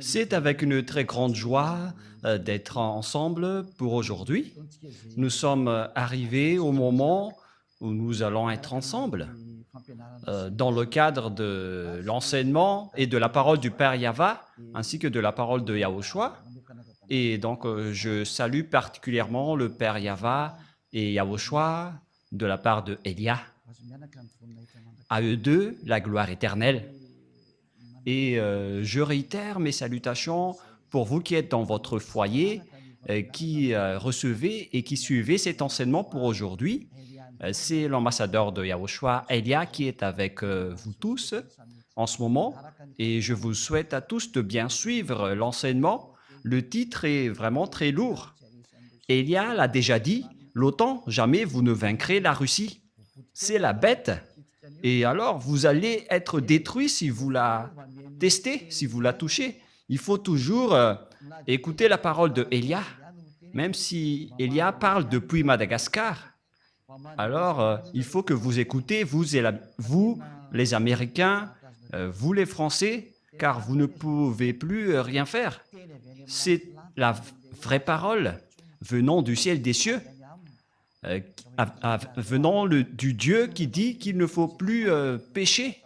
C'est avec une très grande joie d'être ensemble pour aujourd'hui. Nous sommes arrivés au moment où nous allons être ensemble dans le cadre de l'enseignement et de la parole du Père Yava, ainsi que de la parole de Yahushua. Et donc, je salue particulièrement le Père Yava et Yahushua de la part de Elia. À eux deux, la gloire éternelle. Et je réitère mes salutations pour vous qui êtes dans votre foyer, qui recevez et qui suivez cet enseignement pour aujourd'hui. C'est l'ambassadeur de Yahushua, Elia, qui est avec vous tous en ce moment. Et je vous souhaite à tous de bien suivre l'enseignement. Le titre est vraiment très lourd. Elia l'a déjà dit, l'OTAN, jamais vous ne vaincrez la Russie. C'est la bête. Et alors, vous allez être détruit si vous la testez, si vous la touchez. Il faut toujours écouter la parole de Elia, même si Elia parle depuis Madagascar. Alors, il faut que vous écoutez, vous, les Américains, vous les Français, car vous ne pouvez plus rien faire. C'est la vraie parole venant du ciel des cieux, venant du Dieu qui dit qu'il ne faut plus pécher.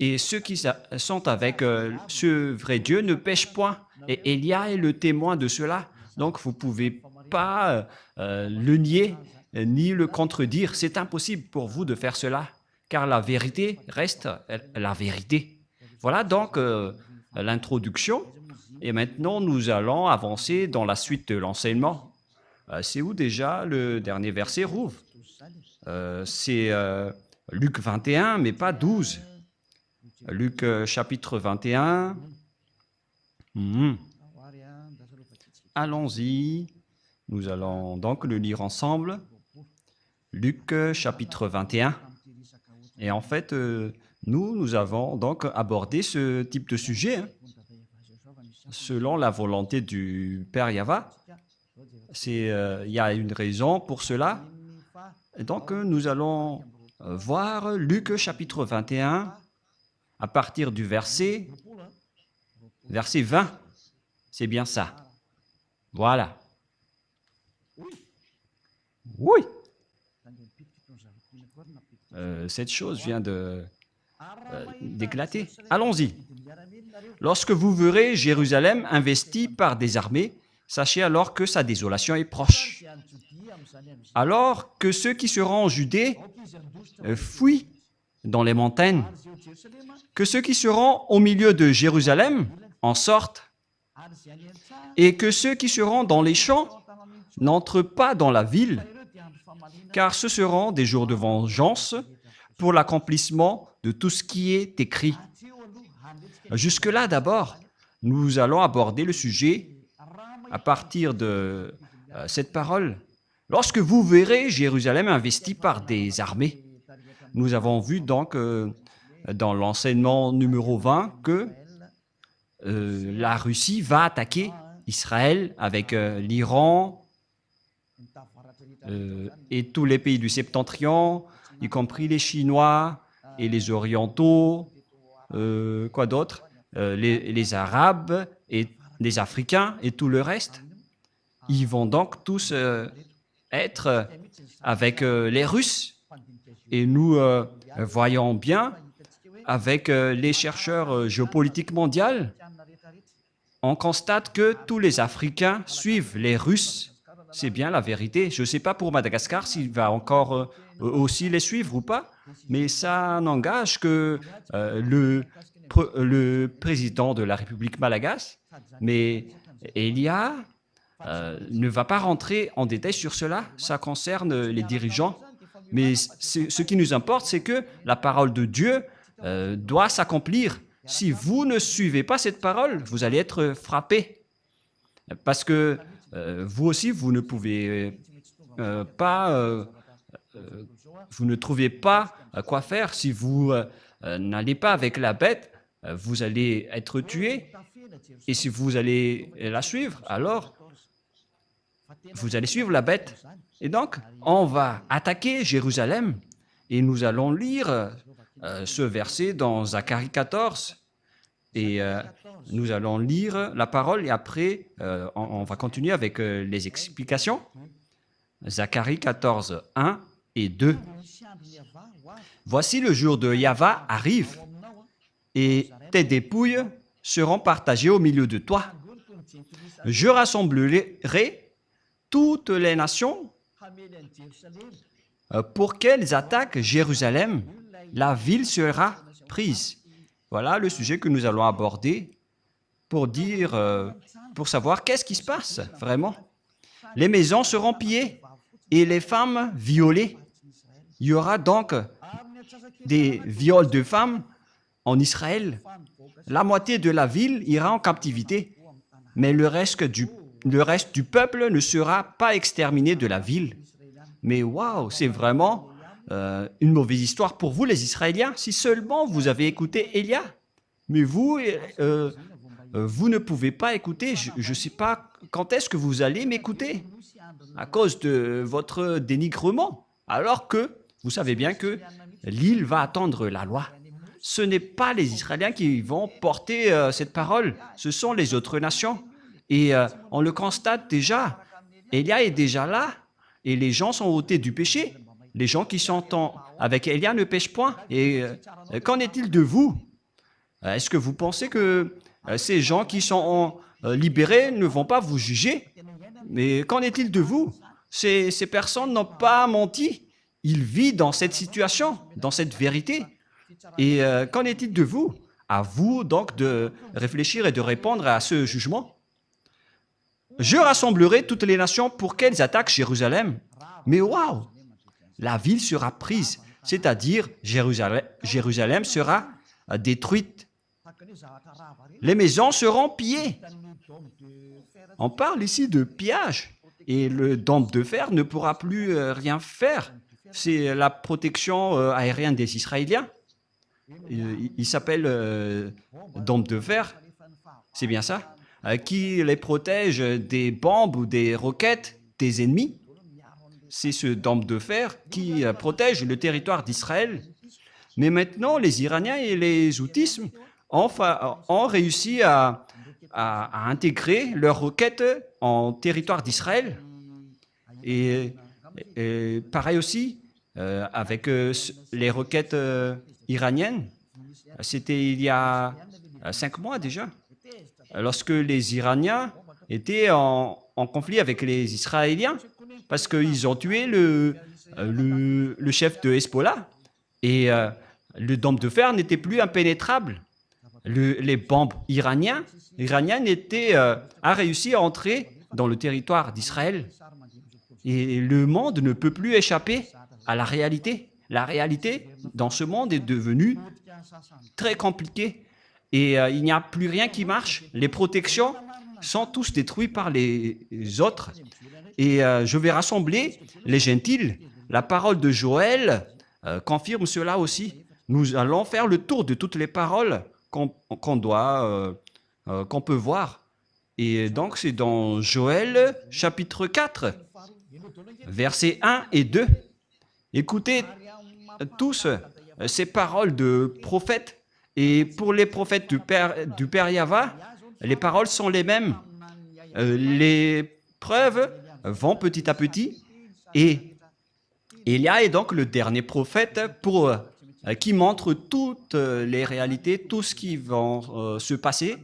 Et ceux qui sont avec ce vrai Dieu ne pêchent point. Et Élia est le témoin de cela. Donc, vous ne pouvez pas le nier ni le contredire. C'est impossible pour vous de faire cela, car la vérité reste la vérité. Voilà donc l'introduction. Et maintenant, nous allons avancer dans la suite de l'enseignement. C'est où déjà le dernier verset, Rouve? C'est Luc 21, mais pas 12. Luc chapitre 21. Allons-y. Nous allons donc le lire ensemble. Luc chapitre 21. Et en fait, nous avons donc abordé ce type de sujet selon la volonté du Père Yava. Il y a une raison pour cela. Et donc, nous allons voir Luc chapitre 21 à partir du verset 20. C'est bien ça. Voilà. Oui. Cette chose vient d'éclater. Allons-y. Lorsque vous verrez Jérusalem investie par des armées, sachez alors que sa désolation est proche. Alors que ceux qui seront en Judée fuient dans les montagnes, que ceux qui seront au milieu de Jérusalem en sortent, et que ceux qui seront dans les champs n'entrent pas dans la ville, car ce seront des jours de vengeance pour l'accomplissement de tout ce qui est écrit. Jusque-là, d'abord, nous allons aborder le sujet à partir de cette parole. Lorsque vous verrez Jérusalem investie par des armées, nous avons vu donc dans l'enseignement numéro 20 que la Russie va attaquer Israël avec l'Iran et tous les pays du Septentrion, y compris les Chinois et les Orientaux, quoi d'autre, les Arabes et les Africains et tout le reste. Ils vont donc tous être avec les Russes. Et nous voyons bien avec les chercheurs géopolitiques mondiaux, on constate que tous les Africains suivent les Russes. C'est bien la vérité. Je ne sais pas pour Madagascar s'il va encore aussi les suivre ou pas, mais ça n'engage que le président de la République malagasy, mais Elia ne va pas rentrer en détail sur cela. Ça concerne les dirigeants. Mais ce qui nous importe, c'est que la parole de Dieu doit s'accomplir. Si vous ne suivez pas cette parole, vous allez être frappés. Parce que vous aussi, vous ne pouvez pas, vous ne trouvez pas quoi faire. Si vous n'allez pas avec la bête, vous allez être tué. Et si vous allez la suivre, alors vous allez suivre la bête. Et donc, on va attaquer Jérusalem. Et nous allons lire ce verset dans Zacharie 14. Et nous allons lire la parole et après, on va continuer avec les explications. Zacharie 14, 1 et 2. Voici le jour de Yahva arrive et tes dépouilles seront partagées au milieu de toi. Je rassemblerai toutes les nations pour qu'elles attaquent Jérusalem. La ville sera prise. Voilà le sujet que nous allons aborder pour savoir qu'est-ce qui se passe vraiment. Les maisons seront pillées et les femmes violées. Il y aura donc des viols de femmes en Israël. La moitié de la ville ira en captivité, mais le reste du peuple ne sera pas exterminé de la ville. Mais waouh, c'est vraiment une mauvaise histoire pour vous les Israéliens, si seulement vous avez écouté Élia. Mais vous ne pouvez pas écouter. Je ne sais pas quand est-ce que vous allez m'écouter à cause de votre dénigrement, alors que vous savez bien que l'île va attendre la loi. Ce n'est pas les Israéliens qui vont porter cette parole, ce sont les autres nations. Et on le constate déjà, Élia est déjà là, et les gens sont ôtés du péché. Les gens qui sont avec Élia ne pêchent point. Et qu'en est-il de vous? Est-ce que vous pensez que ces gens qui sont libérés ne vont pas vous juger? Mais qu'en est-il de vous? Ces personnes n'ont pas menti. Ils vivent dans cette situation, dans cette vérité. Et qu'en est-il de vous? À vous donc de réfléchir et de répondre à ce jugement. Je rassemblerai toutes les nations pour qu'elles attaquent Jérusalem. Mais waouh! La ville sera prise, c'est-à-dire Jérusalem sera détruite. Les maisons seront pillées. On parle ici de pillage. Et le dôme de fer ne pourra plus rien faire. C'est la protection aérienne des Israéliens. Il s'appelle dôme de fer. C'est bien ça? Qui les protège des bombes ou des roquettes des ennemis. C'est ce dôme de fer qui protège le territoire d'Israël. Mais maintenant, les Iraniens et les Houthis ont réussi à intégrer leurs roquettes en territoire d'Israël. Et pareil aussi avec les roquettes iraniennes. C'était il y a 5 mois déjà, lorsque les Iraniens étaient en conflit avec les Israéliens, parce qu'ils ont tué le chef de Hezbollah. Et le dôme de fer n'était plus impénétrable. Les bombes iraniennes a réussi à entrer dans le territoire d'Israël. Et le monde ne peut plus échapper à la réalité. La réalité dans ce monde est devenue très compliquée. Et il n'y a plus rien qui marche. Les protections sont tous détruites par les autres. Et je vais rassembler les gentils. La parole de Joël confirme cela aussi. Nous allons faire le tour de toutes les paroles qu'on peut voir. Et donc, c'est dans Joël, chapitre 4, versets 1 et 2. Écoutez tous ces paroles de prophètes. Et pour les prophètes du Père Yahva, les paroles sont les mêmes. Les preuves vont petit à petit. Et Élia est donc le dernier prophète qui montre toutes les réalités, tout ce qui va se passer,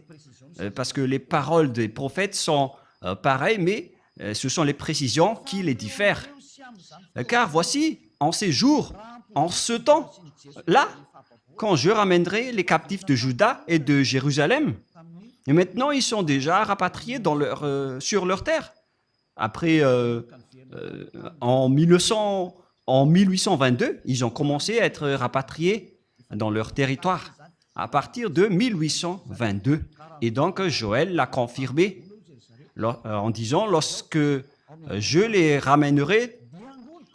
parce que les paroles des prophètes sont pareilles, mais ce sont les précisions qui les diffèrent. Car voici, en ces jours, en ce temps, là, quand je ramènerai les captifs de Juda et de Jérusalem, et maintenant ils sont déjà rapatriés sur leur terre. Après, en 1822, ils ont commencé à être rapatriés dans leur territoire, à partir de 1822. Et donc, Joël l'a confirmé en disant, lorsque je les ramènerai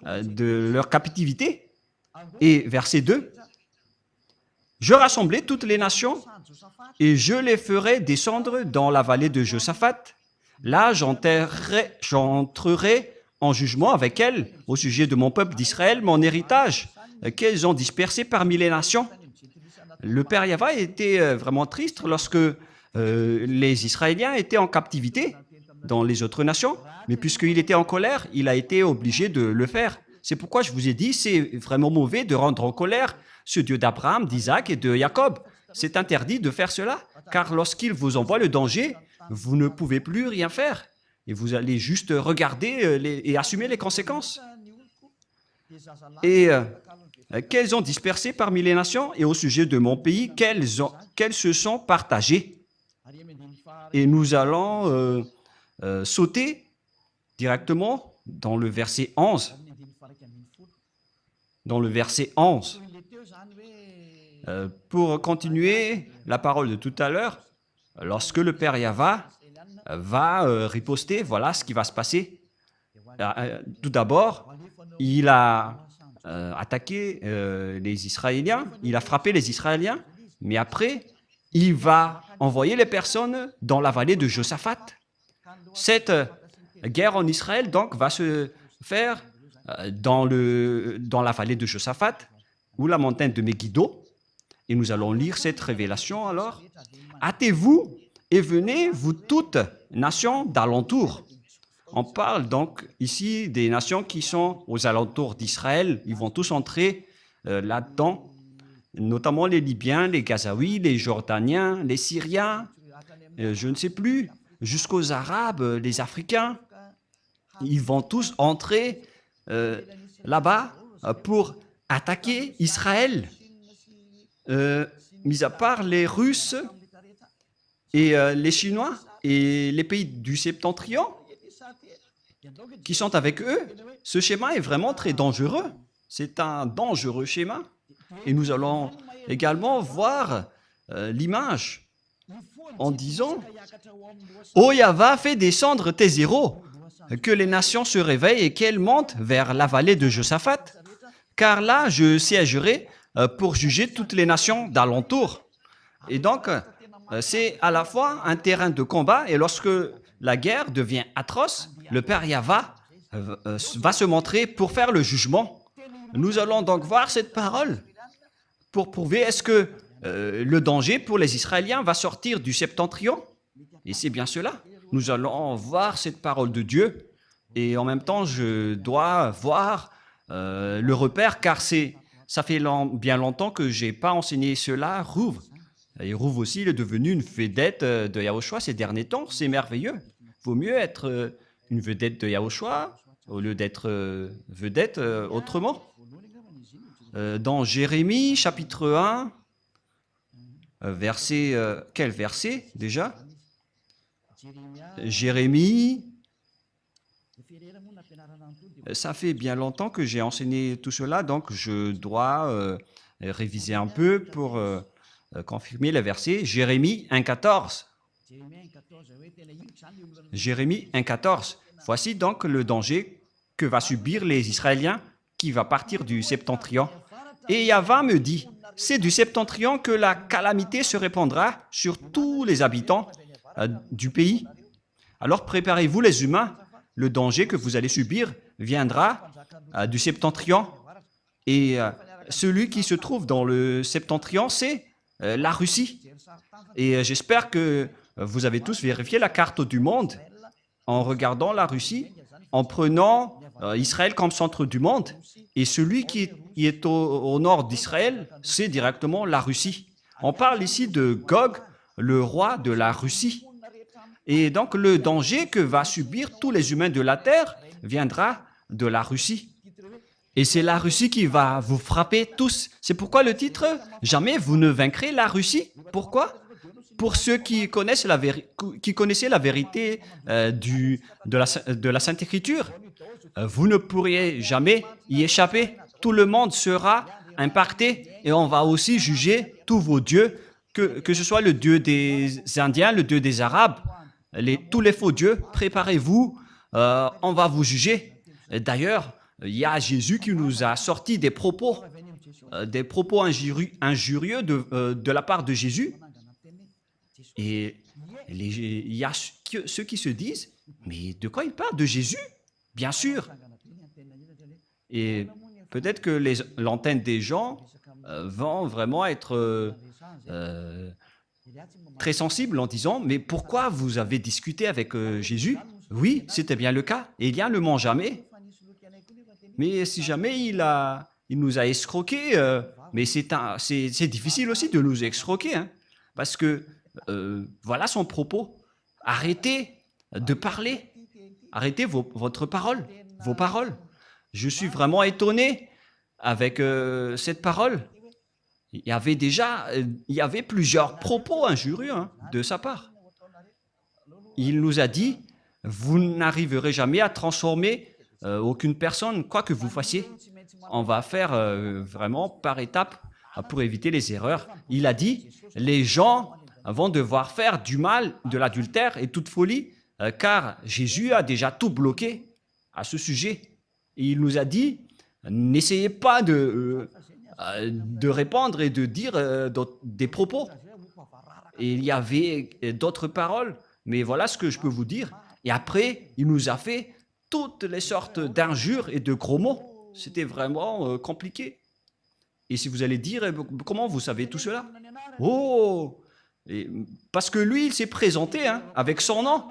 de leur captivité, et verset 2, je rassemblerai toutes les nations et je les ferai descendre dans la vallée de Josaphat. Là, j'entrerai en jugement avec elles au sujet de mon peuple d'Israël, mon héritage, qu'elles ont dispersé parmi les nations. le père Yahva était vraiment triste lorsque les Israéliens étaient en captivité dans les autres nations, mais puisqu'il était en colère, il a été obligé de le faire. C'est pourquoi je vous ai dit, c'est vraiment mauvais de rendre en colère ce Dieu d'Abraham, d'Isaac et de Jacob. C'est interdit de faire cela, car lorsqu'il vous envoie le danger, vous ne pouvez plus rien faire. Et vous allez juste regarder et assumer les conséquences. Et qu'elles ont dispersé parmi les nations, et au sujet de mon pays, qu'elles se sont partagées. Et nous allons sauter directement dans le verset 11. Dans le verset 11. Pour continuer la parole de tout à l'heure, lorsque le père Yahva va riposter, voilà ce qui va se passer. Tout d'abord, il a attaqué les Israéliens, il a frappé les Israéliens, mais après, il va envoyer les personnes dans la vallée de Josaphat. Cette guerre en Israël, donc, va se faire dans la vallée de Josaphat, ou la montagne de Megiddo. Et nous allons lire cette révélation alors. Hâtez-vous et venez, vous toutes, nations d'alentour. On parle donc ici des nations qui sont aux alentours d'Israël. Ils vont tous entrer là-dedans, notamment les Libyens, les Gazaouis, les Jordaniens, les Syriens, je ne sais plus, jusqu'aux Arabes, les Africains. Ils vont tous entrer là-bas pour attaquer Israël. Mis à part les Russes et les Chinois et les pays du Septentrion qui sont avec eux, ce schéma est vraiment très dangereux. C'est un dangereux schéma. Et nous allons également voir l'image en disant « Ô Yahva, fais descendre tes héros, que les nations se réveillent et qu'elles montent vers la vallée de Josaphat, car là je siégerai pour juger toutes les nations d'alentour. » Et donc, c'est à la fois un terrain de combat, et lorsque la guerre devient atroce, le père Yahva va se montrer pour faire le jugement. Nous allons donc voir cette parole pour prouver est-ce que le danger pour les Israéliens va sortir du septentrion. Et c'est bien cela. Nous allons voir cette parole de Dieu, et en même temps, je dois voir le repère, car ça fait bien longtemps que je n'ai pas enseigné cela à Rouv. Et Rouv aussi, il est devenu une vedette de Yahushua ces derniers temps. C'est merveilleux. Il vaut mieux être une vedette de Yahushua au lieu d'être vedette autrement. Dans Jérémie, chapitre 1, quel verset déjà? Jérémie, ça fait bien longtemps que j'ai enseigné tout cela, donc je dois réviser un peu pour confirmer les versets. Jérémie 1,14. Jérémie 1,14. Voici donc le danger que va subir les Israéliens qui va partir du septentrion. Et Yahva me dit, c'est du septentrion que la calamité se répandra sur tous les habitants du pays. Alors préparez-vous les humains, le danger que vous allez subir viendra du septentrion. Et celui qui se trouve dans le septentrion, c'est la Russie. Et j'espère que vous avez tous vérifié la carte du monde en regardant la Russie, en prenant Israël comme centre du monde. Et celui qui est au nord d'Israël, c'est directement la Russie. On parle ici de Gog, le roi de la Russie. Et donc le danger que va subir tous les humains de la terre viendra de la Russie. Et c'est la Russie qui va vous frapper tous. C'est pourquoi le titre « Jamais vous ne vaincrez la Russie ». Pourquoi? Pour ceux qui connaissaient la vérité de la Sainte Écriture, vous ne pourriez jamais y échapper. Tout le monde sera impacté et on va aussi juger tous vos dieux, que ce soit le dieu des Indiens, le dieu des Arabes, tous les faux dieux. Préparez-vous, on va vous juger. D'ailleurs, il y a Jésus qui nous a sorti des propos injurieux de la part de Jésus. Et il y a ceux qui se disent, mais de quoi il parle? De Jésus? Bien sûr. Et peut-être que l'antenne des gens vont vraiment être euh, très sensible en disant, mais pourquoi vous avez discuté avec Jésus? Oui, c'était bien le cas. Élia ne ment jamais. Mais si jamais il nous a escroqués, mais c'est difficile aussi de nous escroquer, hein, parce que voilà son propos. Arrêtez de parler. Arrêtez votre parole, vos paroles. Je suis vraiment étonné avec cette parole. Il y avait plusieurs propos injurieux de sa part. Il nous a dit, vous n'arriverez jamais à transformer aucune personne, quoi que vous fassiez. On va faire vraiment par étapes pour éviter les erreurs. Il a dit, les gens vont devoir faire du mal, de l'adultère et toute folie, car Jésus a déjà tout bloqué à ce sujet. Et il nous a dit, n'essayez pas de répandre et de dire des propos. Et il y avait d'autres paroles, mais voilà ce que je peux vous dire. Et après, il nous a fait toutes les sortes d'injures et de gros mots. C'était vraiment compliqué. Et si vous allez dire, comment vous savez tout cela? Oh, parce que lui, il s'est présenté avec son nom.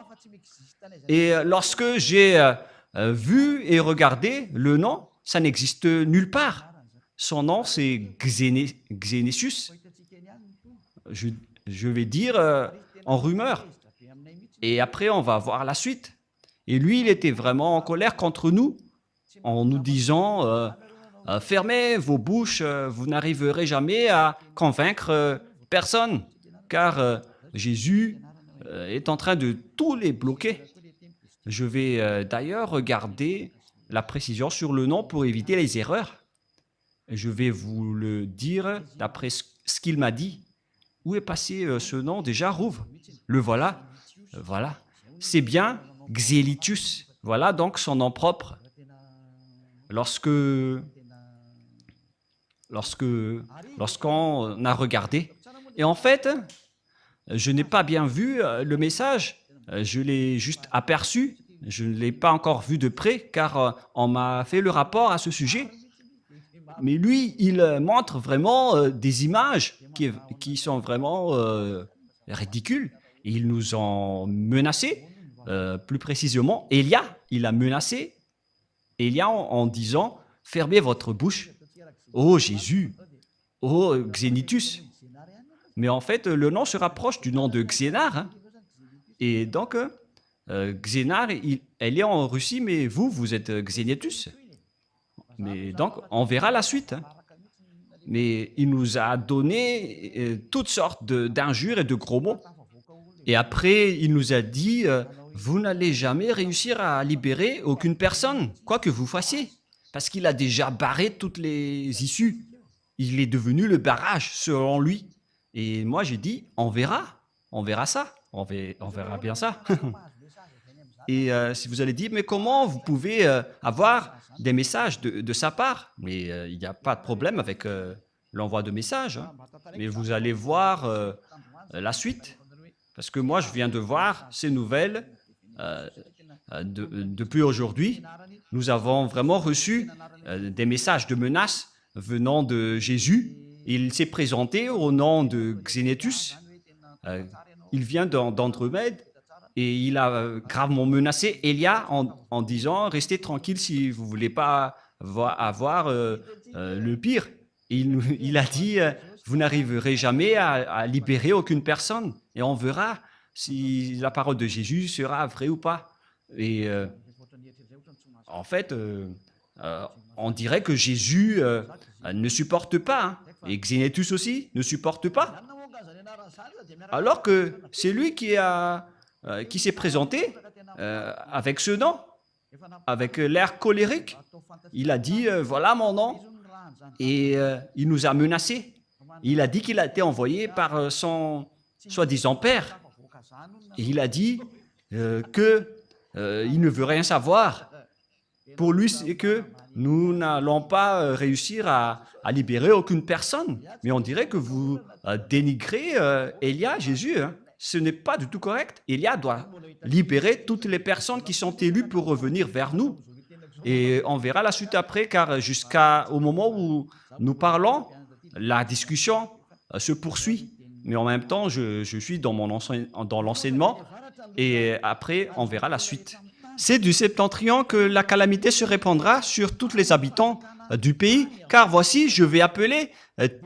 Et lorsque j'ai vu et regardé le nom, ça n'existe nulle part. Son nom, c'est Xénésus. Je vais dire en rumeur. Et après, on va voir la suite. Et lui, il était vraiment en colère contre nous, en nous disant fermez vos bouches, vous n'arriverez jamais à convaincre personne, car Jésus est en train de tous les bloquer. Je vais d'ailleurs regarder la précision sur le nom pour éviter les erreurs. Je vais vous le dire d'après ce qu'il m'a dit. Où est passé ce nom déjà, Rouv? Le voilà. Voilà. C'est bien Xélitus. Voilà donc son nom propre. Lorsqu'on a regardé. Et en fait, je n'ai pas bien vu le message. Je l'ai juste aperçu. Je ne l'ai pas encore vu de près car on m'a fait le rapport à ce sujet. Mais lui, il montre vraiment des images qui sont vraiment ridicules. Et ils nous ont menacés, plus précisément. Élia, il a menacé Élia en disant « Fermez votre bouche. Oh Jésus, oh Xénitus. » Mais en fait, le nom se rapproche du nom de Xénar. Et donc, Xénar, elle est en Russie, mais vous êtes Xénitus. Mais donc, on verra la suite. Mais il nous a donné toutes sortes d'injures et de gros mots. Et après, il nous a dit, vous n'allez jamais réussir à libérer aucune personne, quoi que vous fassiez. Parce qu'il a déjà barré toutes les issues. Il est devenu le barrage, selon lui. Et moi, j'ai dit, on verra ça. On verra bien ça. Et si vous allez dire, mais comment vous pouvez avoir des messages de sa part? Mais il n'y a pas de problème avec l'envoi de messages. Mais vous allez voir la suite. Parce que moi, je viens de voir ces nouvelles depuis aujourd'hui. Nous avons vraiment reçu des messages de menaces venant de Jésus. Il s'est présenté au nom de Xénétus. Il vient d'Andromède. Et il a gravement menacé Élia en disant « Restez tranquille si vous ne voulez pas avoir le pire. » Il a dit « Vous n'arriverez jamais à libérer aucune personne. » Et on verra si la parole de Jésus sera vraie ou pas. Et en fait, on dirait que Jésus ne supporte pas. Et Xénétus aussi ne supporte pas. Alors que c'est lui qui s'est présenté avec ce nom, avec l'air colérique. Il a dit, voilà mon nom, et il nous a menacés. Il a dit qu'il a été envoyé par son soi-disant père. Et il a dit qu'il ne veut rien savoir. Pour lui, c'est que nous n'allons pas réussir à libérer aucune personne. Mais on dirait que vous dénigrez Élia, Jésus. Ce n'est pas du tout correct. Élia doit libérer toutes les personnes qui sont élues pour revenir vers nous. Et on verra la suite après, car jusqu'au moment où nous parlons, la discussion se poursuit. Mais en même temps, je suis dans dans l'enseignement et après, on verra la suite. C'est du septentrion que la calamité se répandra sur tous les habitants du pays, car voici, je vais appeler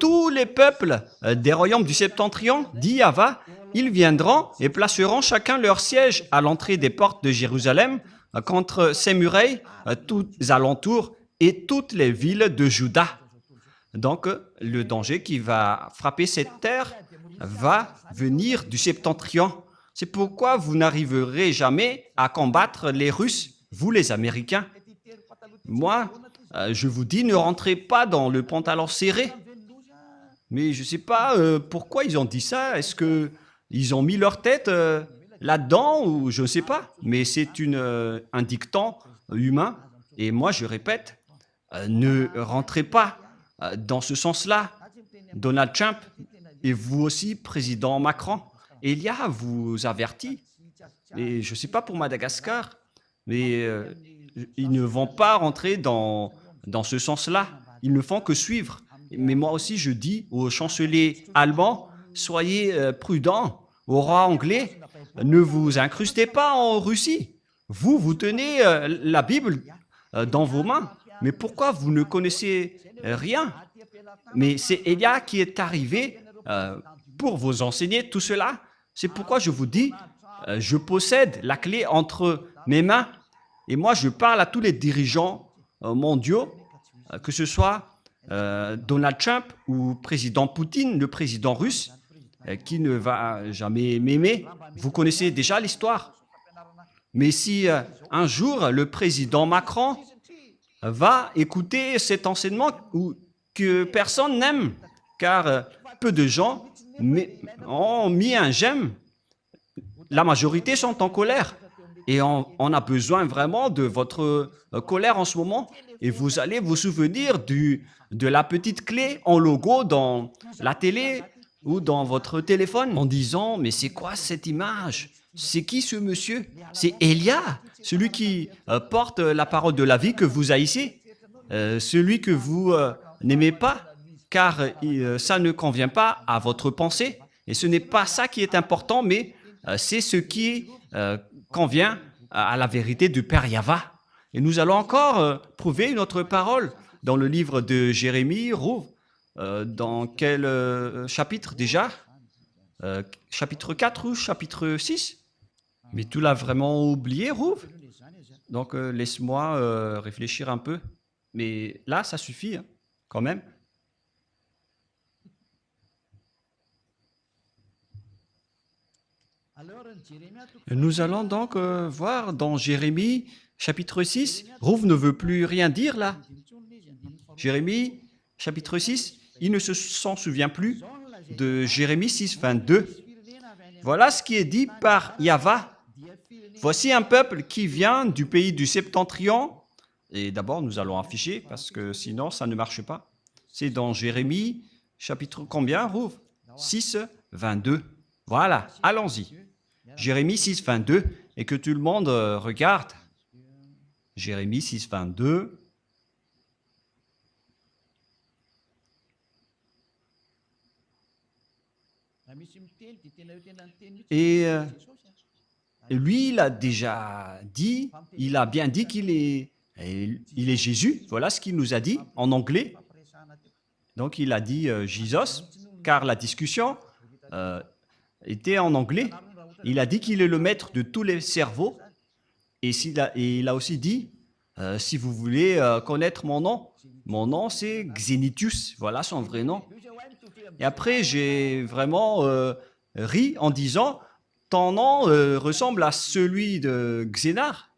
tous les peuples des royaumes du septentrion, dit Yahva. Ils viendront et placeront chacun leur siège à l'entrée des portes de Jérusalem, contre ses murailles, tous alentours et toutes les villes de Juda. Donc, le danger qui va frapper cette terre va venir du septentrion. C'est pourquoi vous n'arriverez jamais à combattre les Russes, vous les Américains. Moi, je vous dis, ne rentrez pas dans le pantalon serré. Mais je ne sais pas pourquoi ils ont dit ça. Est-ce qu'ils ont mis leur tête là-dedans ou je ne sais pas. Mais c'est un dicton humain. Et moi, je répète, ne rentrez pas dans ce sens-là. Donald Trump et vous aussi, président Macron. Elia vous avertit. Et je ne sais pas pour Madagascar, mais ils ne vont pas rentrer dans ce sens-là. Ils ne font que suivre. Mais moi aussi, je dis au chancelier allemand, soyez prudents. Au roi anglais, ne vous incrustez pas en Russie. Vous tenez la Bible dans vos mains. Mais pourquoi vous ne connaissez rien? Mais c'est Elia qui est arrivé pour vous enseigner tout cela. C'est pourquoi je vous dis, je possède la clé entre mes mains. Et moi, je parle à tous les dirigeants mondiaux, que ce soit Donald Trump ou président Poutine, le président russe, qui ne va jamais m'aimer. Vous connaissez déjà l'histoire. Mais si un jour, le président Macron va écouter cet enseignement que personne n'aime, car peu de gens ont mis un j'aime, la majorité sont en colère. Et on a besoin vraiment de votre colère en ce moment. Et vous allez vous souvenir de la petite clé en logo dans la télé ou dans votre téléphone en disant « Mais c'est quoi cette image? C'est qui ce monsieur? C'est Elia, celui qui porte la parole de la vie que vous haïssez, celui que vous n'aimez pas, car ça ne convient pas à votre pensée. Et ce n'est pas ça qui est important, mais c'est ce qui convient à la vérité du Père Yahva. Et nous allons encore prouver une autre parole dans le livre de Jérémie, Rouv. Dans quel chapitre déjà? Chapitre 4 ou chapitre 6? Mais tu l'as vraiment oublié, Rouv? Donc laisse-moi réfléchir un peu. Mais là, ça suffit, hein, quand même. Nous allons donc voir dans Jérémie, chapitre 6. Rouv ne veut plus rien dire là. Jérémie, chapitre 6, il ne s'en souvient plus de Jérémie 6, 22. Voilà ce qui est dit par Yahva. Voici un peuple qui vient du pays du septentrion. Et d'abord, nous allons afficher parce que sinon, ça ne marche pas. C'est dans Jérémie, chapitre combien, Rouv? 6, 22. Voilà, allons-y. Jérémie 6, 22, et que tout le monde regarde. Jérémie 6, 22. Et lui, il a déjà dit, il a bien dit qu'il est Jésus. Voilà ce qu'il nous a dit en anglais. Donc, il a dit Jesus, car la discussion était en anglais. Il a dit qu'il est le maître de tous les cerveaux. Et il a aussi dit, si vous voulez connaître mon nom c'est Xenitus. Voilà son vrai nom. Et après, j'ai vraiment ri en disant, ton nom ressemble à celui de Xénar.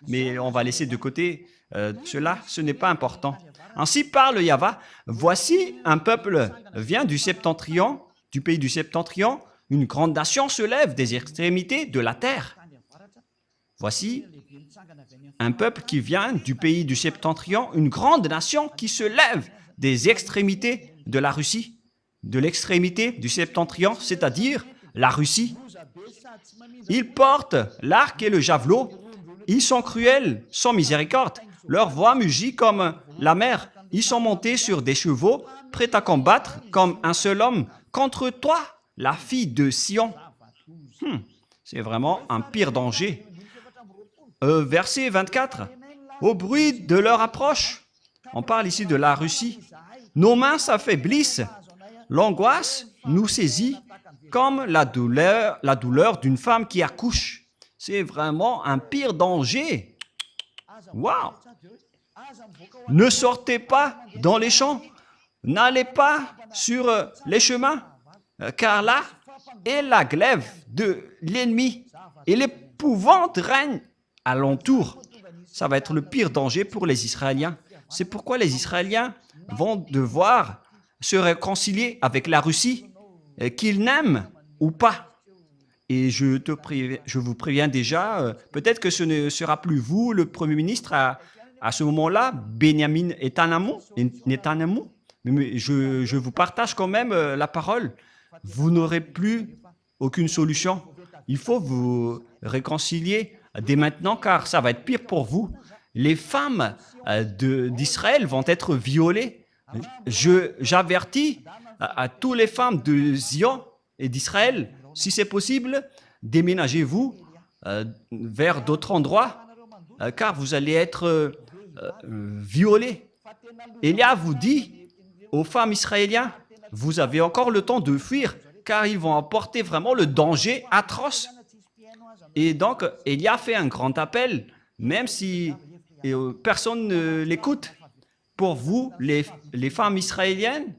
Mais on va laisser de côté cela, ce n'est pas important. Ainsi parle Yahva, voici un peuple vient du septentrion, du pays du septentrion, une grande nation se lève des extrémités de la terre. Voici un peuple qui vient du pays du septentrion, une grande nation qui se lève des extrémités de la Russie, de l'extrémité du septentrion, c'est-à-dire la Russie. Ils portent l'arc et le javelot, ils sont cruels, sans miséricorde, leur voix mugit comme la mer, Ils sont montés sur des chevaux, prêts à combattre comme un seul homme contre toi, la fille de Sion. C'est vraiment un pire danger. Verset 24. Au bruit de leur approche, on parle ici de la Russie, nos mains s'affaiblissent, l'angoisse nous saisit comme la douleur d'une femme qui accouche. C'est vraiment un pire danger. Waouh! Ne sortez pas dans les champs, n'allez pas sur les chemins, car là est la glaive de l'ennemi et l'épouvante règne alentour. Ça va être le pire danger pour les Israéliens. C'est pourquoi les Israéliens vont devoir se réconcilier avec la Russie, qu'ils n'aiment ou pas. Et je vous préviens déjà, peut-être que ce ne sera plus vous, le Premier ministre, à ce moment-là, Benjamin Netanyahou, mais je vous partage quand même la parole. Vous n'aurez plus aucune solution. Il faut vous réconcilier dès maintenant, car ça va être pire pour vous. Les femmes d'Israël vont être violées. J'avertis à toutes les femmes de Zion et d'Israël, si c'est possible, déménagez-vous vers d'autres endroits, car vous allez être violés. Élia vous dit aux femmes israéliennes, vous avez encore le temps de fuir, car ils vont apporter vraiment le danger atroce. Et donc, Élia fait un grand appel, même si personne ne l'écoute. Pour vous, les femmes israéliennes,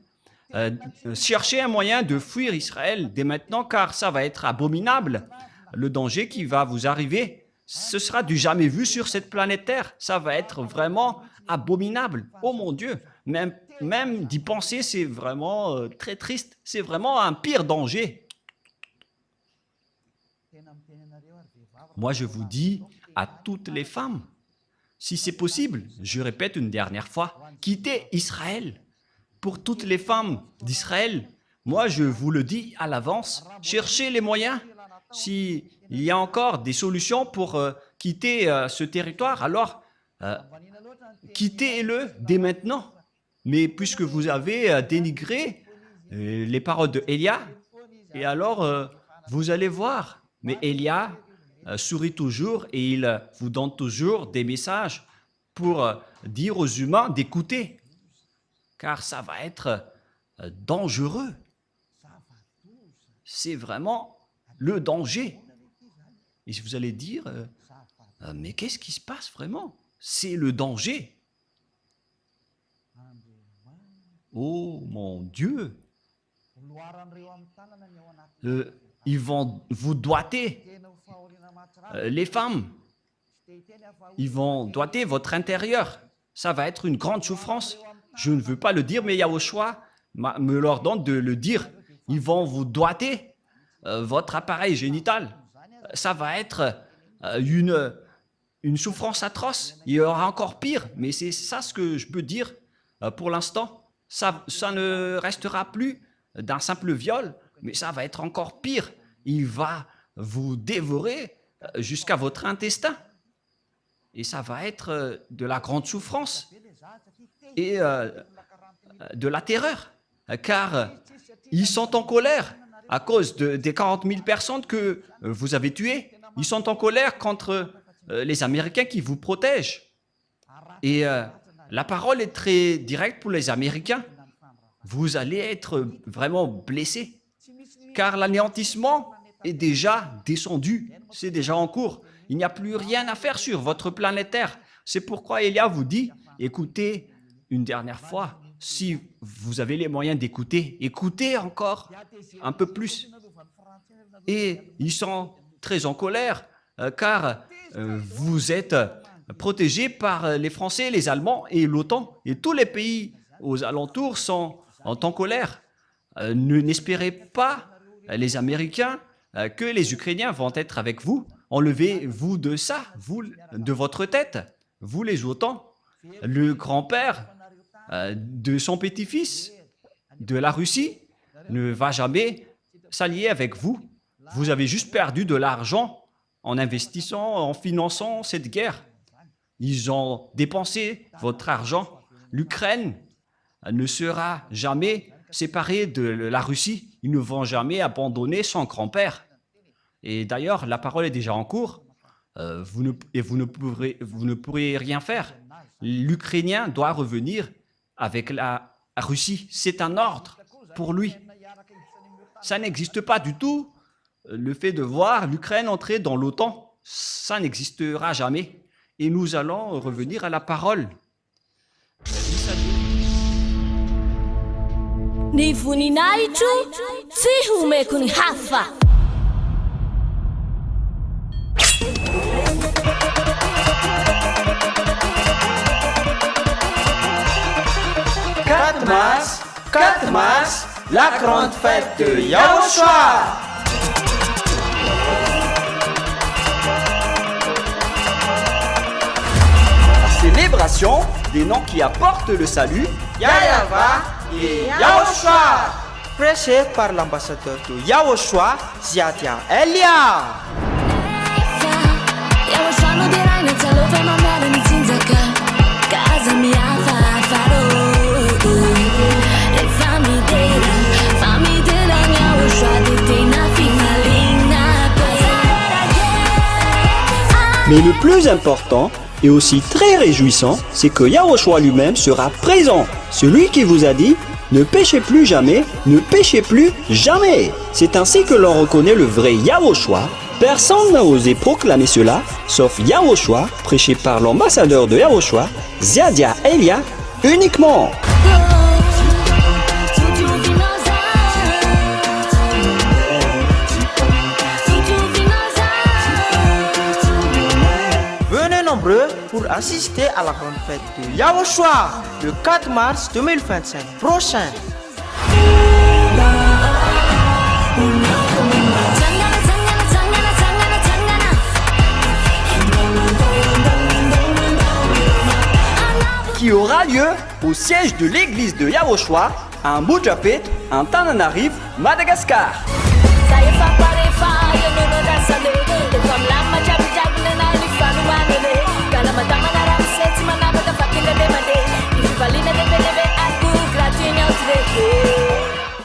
cherchez un moyen de fuir Israël dès maintenant, car ça va être abominable. Le danger qui va vous arriver, ce sera du jamais vu sur cette planète Terre. Ça va être vraiment abominable. Oh mon Dieu, même d'y penser, c'est vraiment très triste. C'est vraiment un pire danger. Moi, je vous dis à toutes les femmes, si c'est possible, je répète une dernière fois, quittez Israël. Pour toutes les femmes d'Israël, moi, je vous le dis à l'avance, cherchez les moyens. S'il y a encore des solutions pour quitter ce territoire, alors quittez-le dès maintenant. Mais puisque vous avez dénigré les paroles de Élia, et alors vous allez voir. Mais Élia sourit toujours et il vous donne toujours des messages pour dire aux humains d'écouter, car ça va être dangereux. C'est vraiment le danger. Et vous allez dire, mais qu'est-ce qui se passe vraiment? C'est le danger. Oh mon Dieu! Ils vont vous doiter. Les femmes, ils vont doiter votre intérieur. Ça va être une grande souffrance. Je ne veux pas le dire, mais Yahushua me leur donne de le dire. Ils vont vous doiter votre appareil génital. Ça va être une souffrance atroce. Il y aura encore pire, mais c'est ça ce que je peux dire pour l'instant. Ça ne restera plus d'un simple viol, mais ça va être encore pire. Il va vous dévorer jusqu'à votre intestin. Et ça va être de la grande souffrance et de la terreur, car ils sont en colère à cause des 40 000 personnes que vous avez tuées. Ils sont en colère contre les Américains qui vous protègent. Et la parole est très directe pour les Américains. Vous allez être vraiment blessés, car l'anéantissement est déjà descendu, c'est déjà en cours. Il n'y a plus rien à faire sur votre planète Terre. C'est pourquoi Élia vous dit, écoutez une dernière fois, si vous avez les moyens d'écouter, écoutez encore un peu plus. Et ils sont très en colère, car vous êtes protégés par les Français, les Allemands et l'OTAN. Et tous les pays aux alentours sont en colère. N'espérez pas, les Américains, que les Ukrainiens vont être avec vous. Enlevez-vous de ça, vous, de votre tête, vous les OTAN. Le grand-père de son petit-fils de la Russie ne va jamais s'allier avec vous. Vous avez juste perdu de l'argent en investissant, en finançant cette guerre. Ils ont dépensé votre argent. l'Ukraine ne sera jamais séparée de la Russie. Ils ne vont jamais abandonner son grand-père. Et d'ailleurs, la parole est déjà en cours. Vous ne pourrez rien faire. L'Ukrainien doit revenir avec la Russie. C'est un ordre pour lui. Ça n'existe pas du tout. Le fait de voir l'Ukraine entrer dans l'OTAN, ça n'existera jamais. Et nous allons revenir à la parole. Ni voninahitro tsy homeko ny hafa. Quatre mars, la grande fête de Yahushua. Célébration des noms qui apportent le salut, Yahweh et Yahushua. Prêché par l'ambassadeur de Yahushua, Ziadia Elia. Yahushua no derai na tsalo fa mamela ni tsindzaka. Kaza mi afa faro. Le famille de Yahushua de tena finalina. Mais le plus important et aussi très réjouissant, c'est que Yahushua lui-même sera présent. Celui qui vous a dit « Ne péchez plus jamais, ne péchez plus jamais ». C'est ainsi que l'on reconnaît le vrai Yahushua. Personne n'a osé proclamer cela, sauf Yahushua, prêché par l'ambassadeur de Yahushua, Ziadia Elia, uniquement. Venez nombreux pour assister à la grande fête de Yahushua le 4 mars 2025 prochain. Qui aura lieu au siège de l'église de Yahushua à Mujapet, en Tananarive, Madagascar.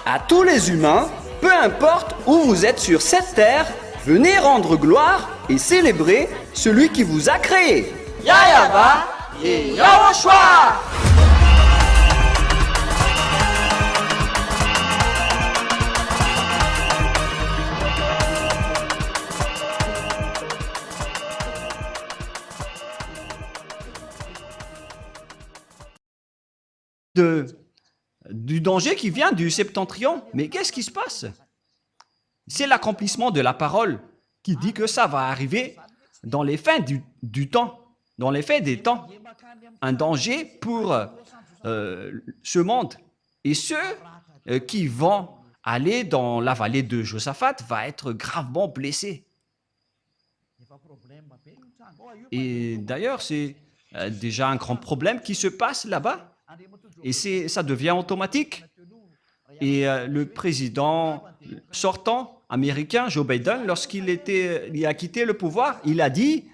À tous les humains, peu importe où vous êtes sur cette terre, venez rendre gloire et célébrer celui qui vous a créé. Yahweh et Yahushua. Du danger qui vient du septentrion. Mais qu'est-ce qui se passe? C'est l'accomplissement de la parole qui dit que ça va arriver dans les fins du temps, dans les fins des temps. Un danger pour ce monde. Et ceux qui vont aller dans la vallée de Josaphat vont être gravement blessés. Et d'ailleurs, c'est déjà un grand problème qui se passe là-bas. Et ça devient automatique. Et le président sortant américain, Joe Biden, lorsqu'il a quitté le pouvoir, il a dit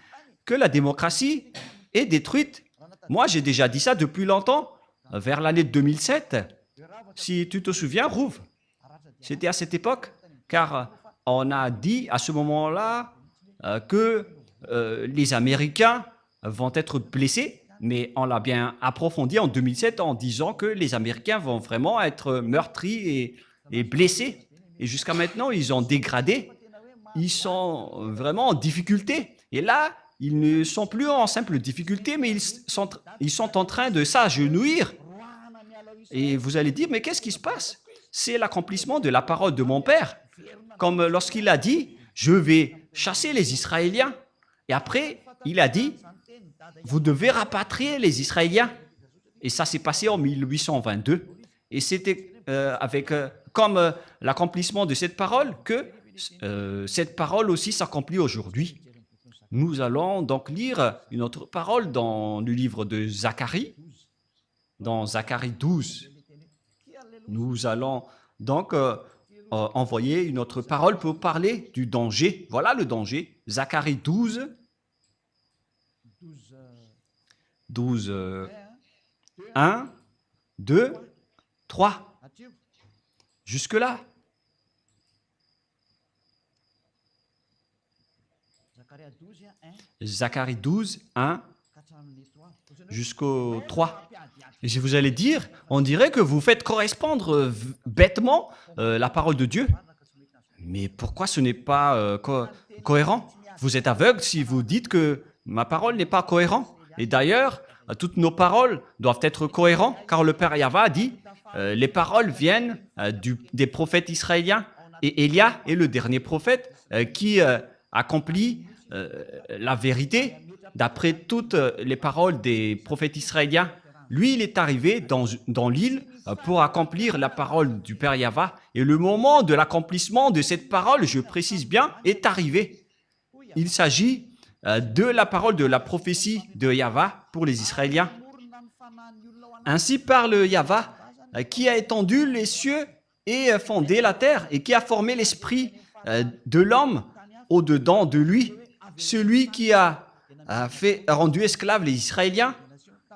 que la démocratie est détruite. Moi, j'ai déjà dit ça depuis longtemps, vers l'année 2007. Si tu te souviens, Rouv, c'était à cette époque, car on a dit à ce moment-là que les Américains vont être blessés. Mais on l'a bien approfondi en 2007 en disant que les Américains vont vraiment être meurtris et blessés. Et jusqu'à maintenant, ils ont dégradé. Ils sont vraiment en difficulté. Et là, ils ne sont plus en simple difficulté, mais ils sont en train de s'agenouiller. Et vous allez dire, mais qu'est-ce qui se passe? C'est l'accomplissement de la parole de mon Père. Comme lorsqu'il a dit, je vais chasser les Israéliens. Et après, il a dit, vous devez rapatrier les Israéliens. Et ça s'est passé en 1822. Et c'était comme l'accomplissement de cette parole que cette parole aussi s'accomplit aujourd'hui. Nous allons donc lire une autre parole dans le livre de Zacharie, dans Zacharie 12. Nous allons donc envoyer une autre parole pour parler du danger. Voilà le danger. Zacharie 12, 1, 2, 3. Jusque-là. Zacharie 12, 1 jusqu'au 3. Et si vous allez dire, on dirait que vous faites correspondre bêtement la parole de Dieu. Mais pourquoi ce n'est pas cohérent? Vous êtes aveugle si vous dites que ma parole n'est pas cohérente. Et d'ailleurs, toutes nos paroles doivent être cohérentes, car le Père Yahva a dit, les paroles viennent des prophètes israéliens. Et Élia est le dernier prophète qui accomplit la vérité d'après toutes les paroles des prophètes israéliens. Lui, il est arrivé dans l'île pour accomplir la parole du Père Yahva. Et le moment de l'accomplissement de cette parole, je précise bien, est arrivé. Il s'agit de la parole de la prophétie de Yahva pour les Israéliens. Ainsi parle Yahva, qui a étendu les cieux et fondé la terre, et qui a formé l'esprit de l'homme au-dedans de lui. Celui qui a rendu esclaves les Israéliens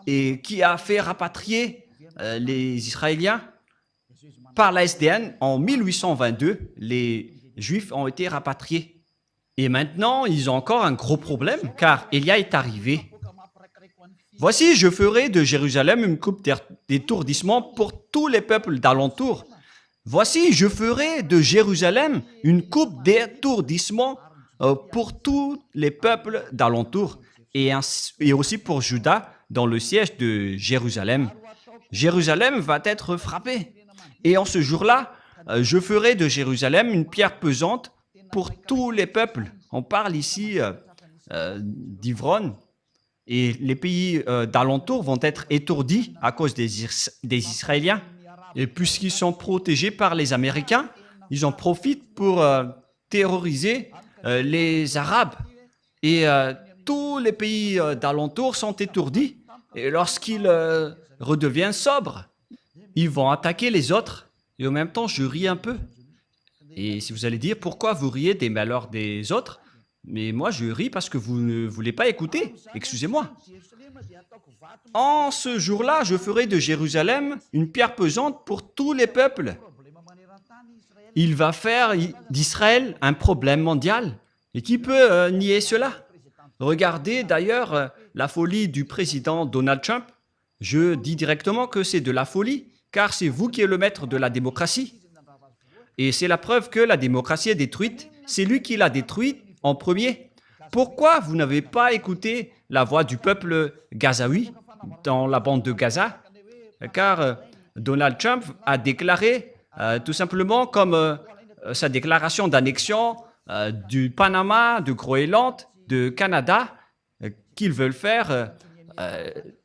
et qui a fait rapatrier les Israéliens par la SDN en 1822, les Juifs ont été rapatriés. Et maintenant, ils ont encore un gros problème, car Élia est arrivé. Voici, je ferai de Jérusalem une coupe d'étourdissement pour tous les peuples d'alentour. Voici, je ferai de Jérusalem une coupe d'étourdissement pour tous les peuples d'alentour, et aussi pour Juda dans le siège de Jérusalem. Jérusalem va être frappée. Et en ce jour-là, je ferai de Jérusalem une pierre pesante pour tous les peuples. On parle ici d'Ivron. Et les pays d'alentour vont être étourdis à cause des Israéliens. Et puisqu'ils sont protégés par les Américains, ils en profitent pour terroriser les Arabes. Et tous les pays d'alentour sont étourdis. Et lorsqu'ils redeviennent sobres, ils vont attaquer les autres. Et en même temps, je ris un peu. Et si vous allez dire, pourquoi vous riez des malheurs des autres? Mais moi, je ris parce que vous ne voulez pas écouter. Excusez-moi. En ce jour-là, je ferai de Jérusalem une pierre pesante pour tous les peuples. Il va faire d'Israël un problème mondial. Et qui peut nier cela? Regardez d'ailleurs la folie du président Donald Trump. Je dis directement que c'est de la folie, car c'est vous qui êtes le maître de la démocratie. Et c'est la preuve que la démocratie est détruite. C'est lui qui l'a détruite en premier. Pourquoi vous n'avez pas écouté la voix du peuple gazaoui dans la bande de Gaza? Car Donald Trump a déclaré tout simplement comme sa déclaration d'annexion du Panama, de Groenland, de Canada, qu'ils veulent faire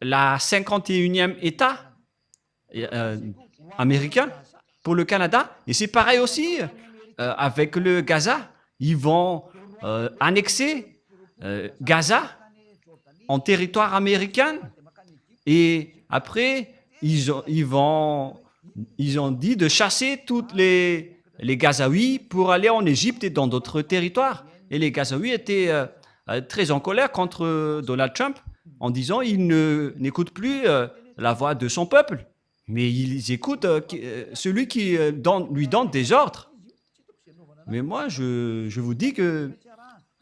la 51e État américain pour le Canada. Et c'est pareil aussi avec le Gaza. Ils vont annexer Gaza en territoire américain. Et après, ils ont dit de chasser toutes les Gazaouis pour aller en Égypte et dans d'autres territoires. Et les Gazaouis étaient très en colère contre Donald Trump en disant il n'écoute plus la voix de son peuple, mais ils écoutent celui qui lui donne des ordres. Mais moi, je vous dis que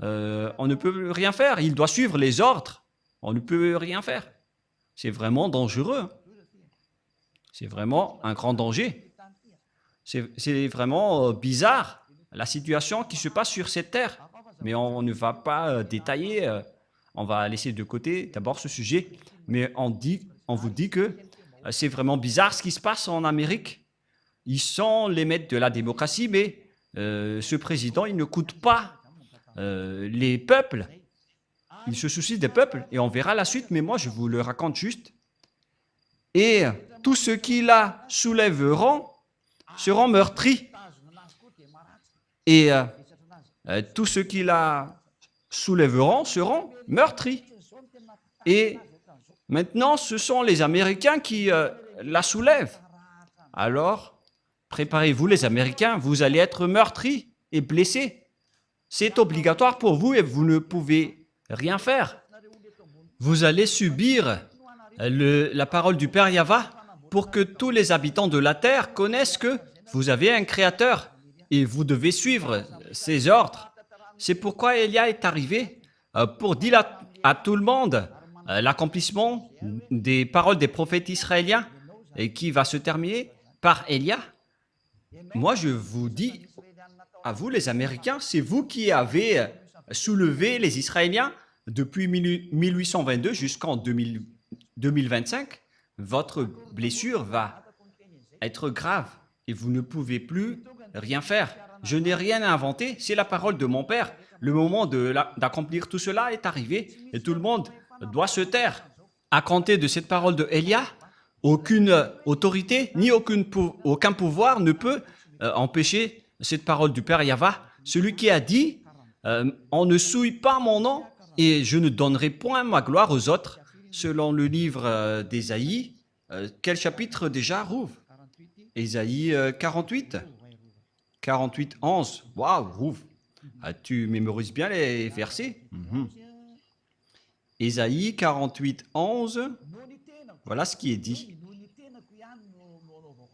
on ne peut rien faire. Il doit suivre les ordres. On ne peut rien faire. C'est vraiment dangereux. C'est vraiment un grand danger. C'est vraiment bizarre, la situation qui se passe sur cette terre. Mais on ne va pas détailler. On va laisser de côté d'abord ce sujet. Mais on vous dit que c'est vraiment bizarre ce qui se passe en Amérique. Ils sont les maîtres de la démocratie, mais ce président, il n'écoute pas les peuples. Il se soucie des peuples. Et on verra la suite, mais moi, je vous le raconte juste. Et tous ceux qui la soulèveront seront meurtris. Et tous ceux qui la soulèveront seront meurtris. Et maintenant, ce sont les Américains qui la soulèvent. Alors, préparez-vous les Américains, vous allez être meurtris et blessés. C'est obligatoire pour vous et vous ne pouvez rien faire. Vous allez subir la parole du Père Yahva pour que tous les habitants de la terre connaissent que vous avez un Créateur et vous devez suivre ses ordres. C'est pourquoi Élia est arrivé pour dire à tout le monde l'accomplissement des paroles des prophètes israéliens et qui va se terminer par Élia. Moi, je vous dis, à vous les Américains, c'est vous qui avez soulevé les Israéliens depuis 1822 jusqu'en 2025. Votre blessure va être grave et vous ne pouvez plus rien faire. Je n'ai rien inventé, c'est la parole de mon Père. Le moment d'accomplir tout cela est arrivé et tout le monde doit se taire. À compter de cette parole de Élia, aucune autorité ni aucun pouvoir ne peut empêcher cette parole du Père Yahva. Celui qui a dit « On ne souille pas mon nom et je ne donnerai point ma gloire aux autres », selon le livre d'Ésaïe. Quel chapitre déjà, Rouv? Ésaïe 48. 48, 11. Waouh, Rouv. Tu mémorises bien les versets. Ésaïe 48, 11. Voilà ce qui est dit.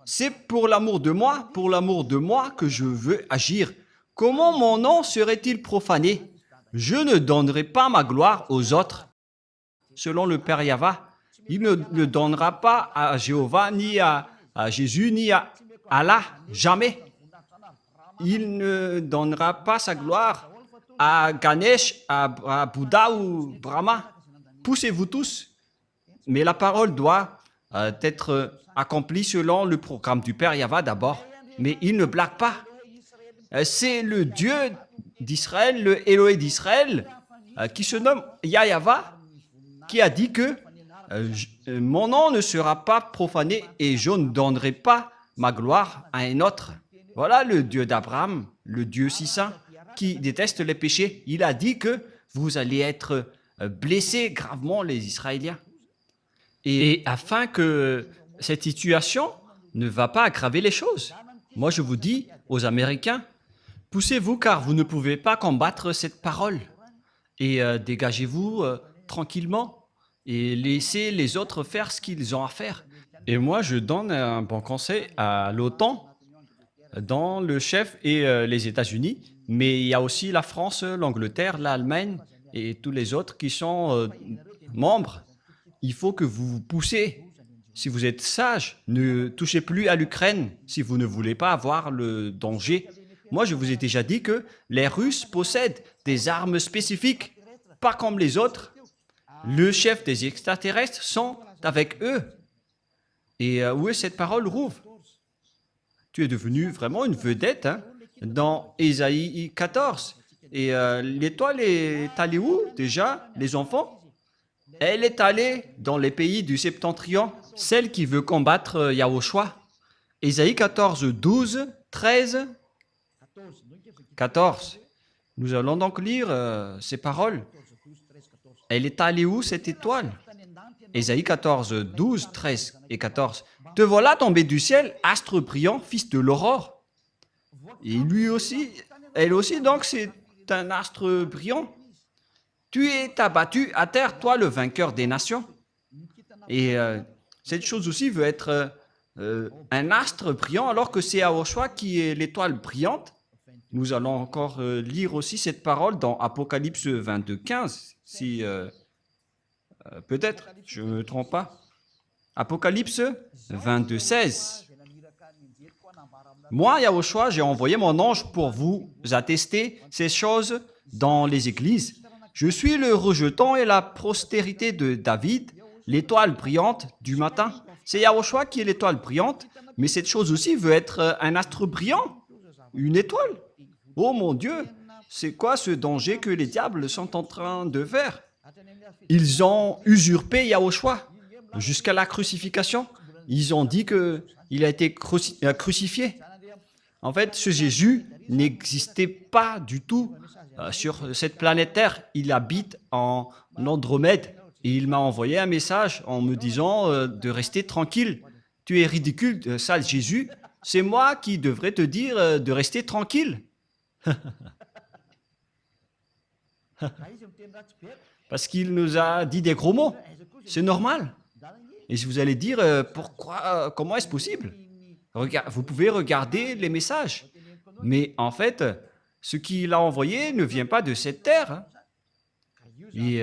C'est pour l'amour de moi que je veux agir. Comment mon nom serait-il profané? Je ne donnerai pas ma gloire aux autres. Selon le Père Yahva, il ne donnera pas à Jéhovah, ni à Jésus, ni à Allah, jamais. Il ne donnera pas sa gloire à Ganesh, à Bouddha ou Brahma. Poussez-vous tous. Mais la parole doit être accomplie selon le programme du Père Yahva d'abord. Mais il ne blague pas. C'est le Dieu d'Israël, le Elohé d'Israël, qui se nomme Yahva, qui a dit que mon nom ne sera pas profané et je ne donnerai pas ma gloire à un autre. Voilà le Dieu d'Abraham, le Dieu si saint, qui déteste les péchés. Il a dit que vous allez être blessés gravement, les Israéliens. Et afin que cette situation ne va pas aggraver les choses, moi je vous dis aux Américains, poussez-vous car vous ne pouvez pas combattre cette parole. Et dégagez-vous tranquillement et laissez les autres faire ce qu'ils ont à faire. Et moi je donne un bon conseil à l'OTAN, dans le chef et les États-Unis, mais il y a aussi la France, l'Angleterre, l'Allemagne et tous les autres qui sont membres. Il faut que vous vous poussez. Si vous êtes sage, ne touchez plus à l'Ukraine si vous ne voulez pas avoir le danger. Moi, je vous ai déjà dit que les Russes possèdent des armes spécifiques, pas comme les autres. Le chef des extraterrestres sont avec eux. Et où est cette parole, Rouv? Tu es devenu vraiment une vedette dans Ésaïe 14. Et l'étoile est allée où déjà, les enfants? Elle est allée dans les pays du Septentrion, celle qui veut combattre Yahushua. Ésaïe 14, 12, 13, 14. Nous allons donc lire ces paroles. Elle est allée où cette étoile? Ésaïe 14, 12, 13 et 14. Te voilà tombé du ciel, astre brillant, fils de l'aurore. Et lui aussi, elle aussi, donc c'est un astre brillant. Tu es abattu à terre, toi le vainqueur des nations. Et cette chose aussi veut être un astre brillant, alors que c'est Yahushua qui est l'étoile brillante. Nous allons encore lire aussi cette parole dans Apocalypse 22, 15, si peut-être, je ne me trompe pas. Apocalypse 22, 16. Moi, Yahushua, j'ai envoyé mon ange pour vous attester ces choses dans les églises. Je suis le rejeton et la postérité de David, l'étoile brillante du matin. C'est Yahushua qui est l'étoile brillante, mais cette chose aussi veut être un astre brillant, une étoile. Oh mon Dieu, c'est quoi ce danger que les diables sont en train de faire? Ils ont usurpé Yahushua jusqu'à la crucifixion. Ils ont dit qu'il a été crucifié. En fait, ce Jésus n'existait pas du tout sur cette planète Terre. Il habite en Andromède. Et il m'a envoyé un message en me disant de rester tranquille. Tu es ridicule, sale Jésus. C'est moi qui devrais te dire de rester tranquille. Parce qu'il nous a dit des gros mots. C'est normal. Et si vous allez dire, pourquoi, comment est-ce possible? Vous pouvez regarder les messages. Mais en fait, ce qu'il a envoyé ne vient pas de cette terre. Hein. Et,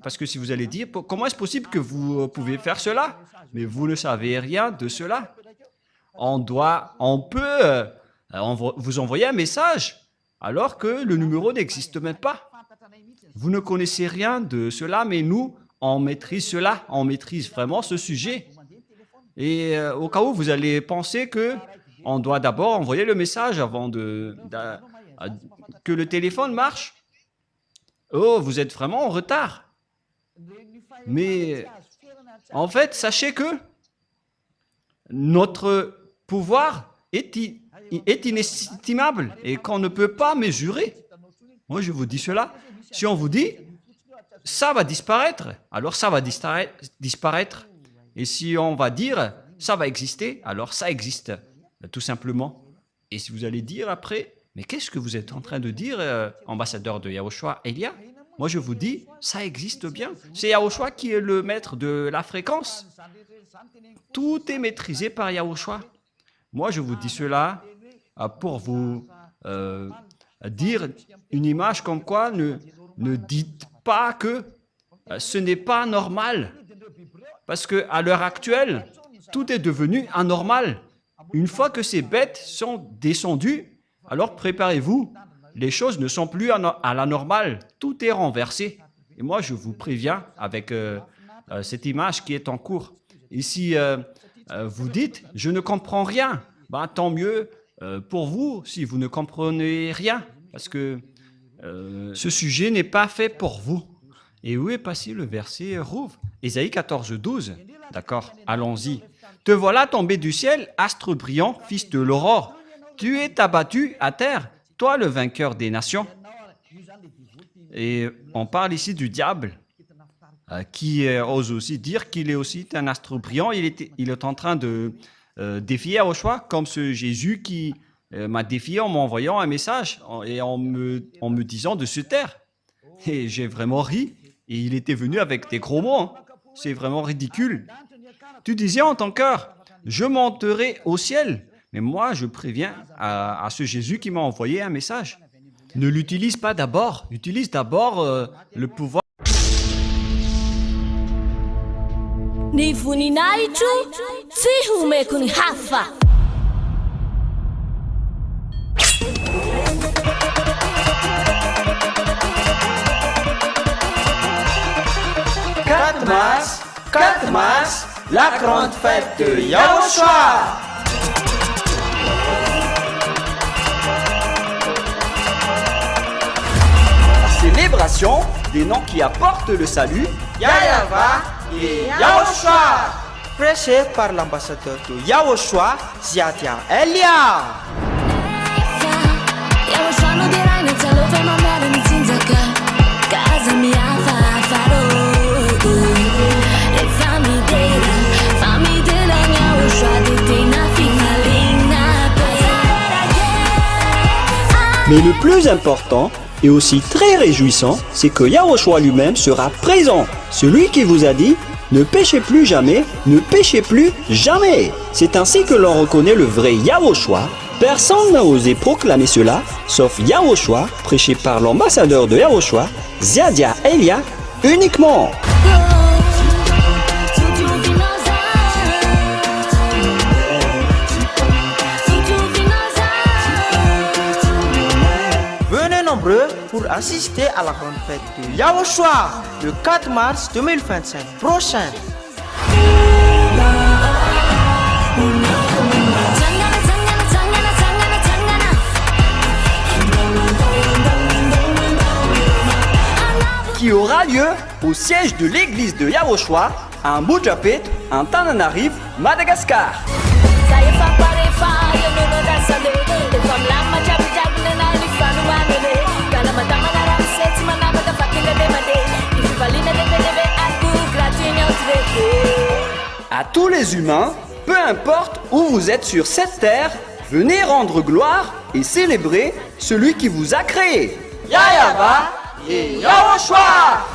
parce que si vous allez dire, comment est-ce possible que vous pouvez faire cela? Mais vous ne savez rien de cela. On peut vous envoyer un message alors que le numéro n'existe même pas. Vous ne connaissez rien de cela, mais nous, on maîtrise cela. On maîtrise vraiment ce sujet. Et au cas où vous allez penser que on doit d'abord envoyer le message avant que le téléphone marche. Oh, vous êtes vraiment en retard. Mais en fait, sachez que notre pouvoir est inestimable et qu'on ne peut pas mesurer. Moi, je vous dis cela. Si on vous dit, ça va disparaître, alors ça va disparaître. Et si on va dire, ça va exister, alors ça existe, tout simplement. Et si vous allez dire après, mais qu'est-ce que vous êtes en train de dire, ambassadeur de Yahushua Elia? Moi, je vous dis, ça existe bien. C'est Yahushua qui est le maître de la fréquence. Tout est maîtrisé par Yahushua. Moi, je vous dis cela pour vous dire une image comme quoi ne dites pas que ce n'est pas normal. Parce qu'à l'heure actuelle, tout est devenu anormal. Une fois que ces bêtes sont descendues, alors préparez-vous. Les choses ne sont plus à la normale. Tout est renversé. Et moi, je vous préviens avec cette image qui est en cours. Et si vous dites, je ne comprends rien, ben, tant mieux pour vous si vous ne comprenez rien. Parce que ce sujet n'est pas fait pour vous. Et où est passé le verset Rouv? Ésaïe 14, 12. D'accord, allons-y. Te voilà tombé du ciel, astre brillant, fils de l'aurore. Tu es abattu à terre, toi le vainqueur des nations. Et on parle ici du diable, qui ose aussi dire qu'il est aussi un astre brillant. Il est en train de défier Yahushua, comme ce Jésus qui m'a défié en m'envoyant un message et en me disant de se taire. Et j'ai vraiment ri. Et il était venu avec des gros mots. Hein. C'est vraiment ridicule. Tu disais en ton cœur, je monterai au ciel. Mais moi, je préviens à ce Jésus qui m'a envoyé un message. Ne l'utilise pas d'abord. Utilise d'abord le pouvoir. Ni funinaichu, tsihume kuni hafa. « 4 mars, la grande fête de Yahushua. Célébration des noms qui apportent le salut, Yahava et Yahushua. Prêché par l'ambassadeur de Yahushua, Ziadia Elia. Yahushua no dirai no telo fe mamara ni tinzaka. Kaza mi afa faro. Mais le plus important et aussi très réjouissant, c'est que Yahushua lui-même sera présent. Celui qui vous a dit, ne péchez plus jamais, ne péchez plus jamais. C'est ainsi que l'on reconnaît le vrai Yahushua. Personne n'a osé proclamer cela, sauf Yahushua, prêché par l'ambassadeur de Yahushua, Ziadia Elia, uniquement. Pour assister à la grande fête de Yahushua le 4 mars 2025 prochain. Qui aura lieu au siège de l'église de Yahushua à Mbujapet, en Tananarive, Madagascar. À tous les humains, peu importe où vous êtes sur cette terre, venez rendre gloire et célébrer celui qui vous a créé. Yahava et Yahushua.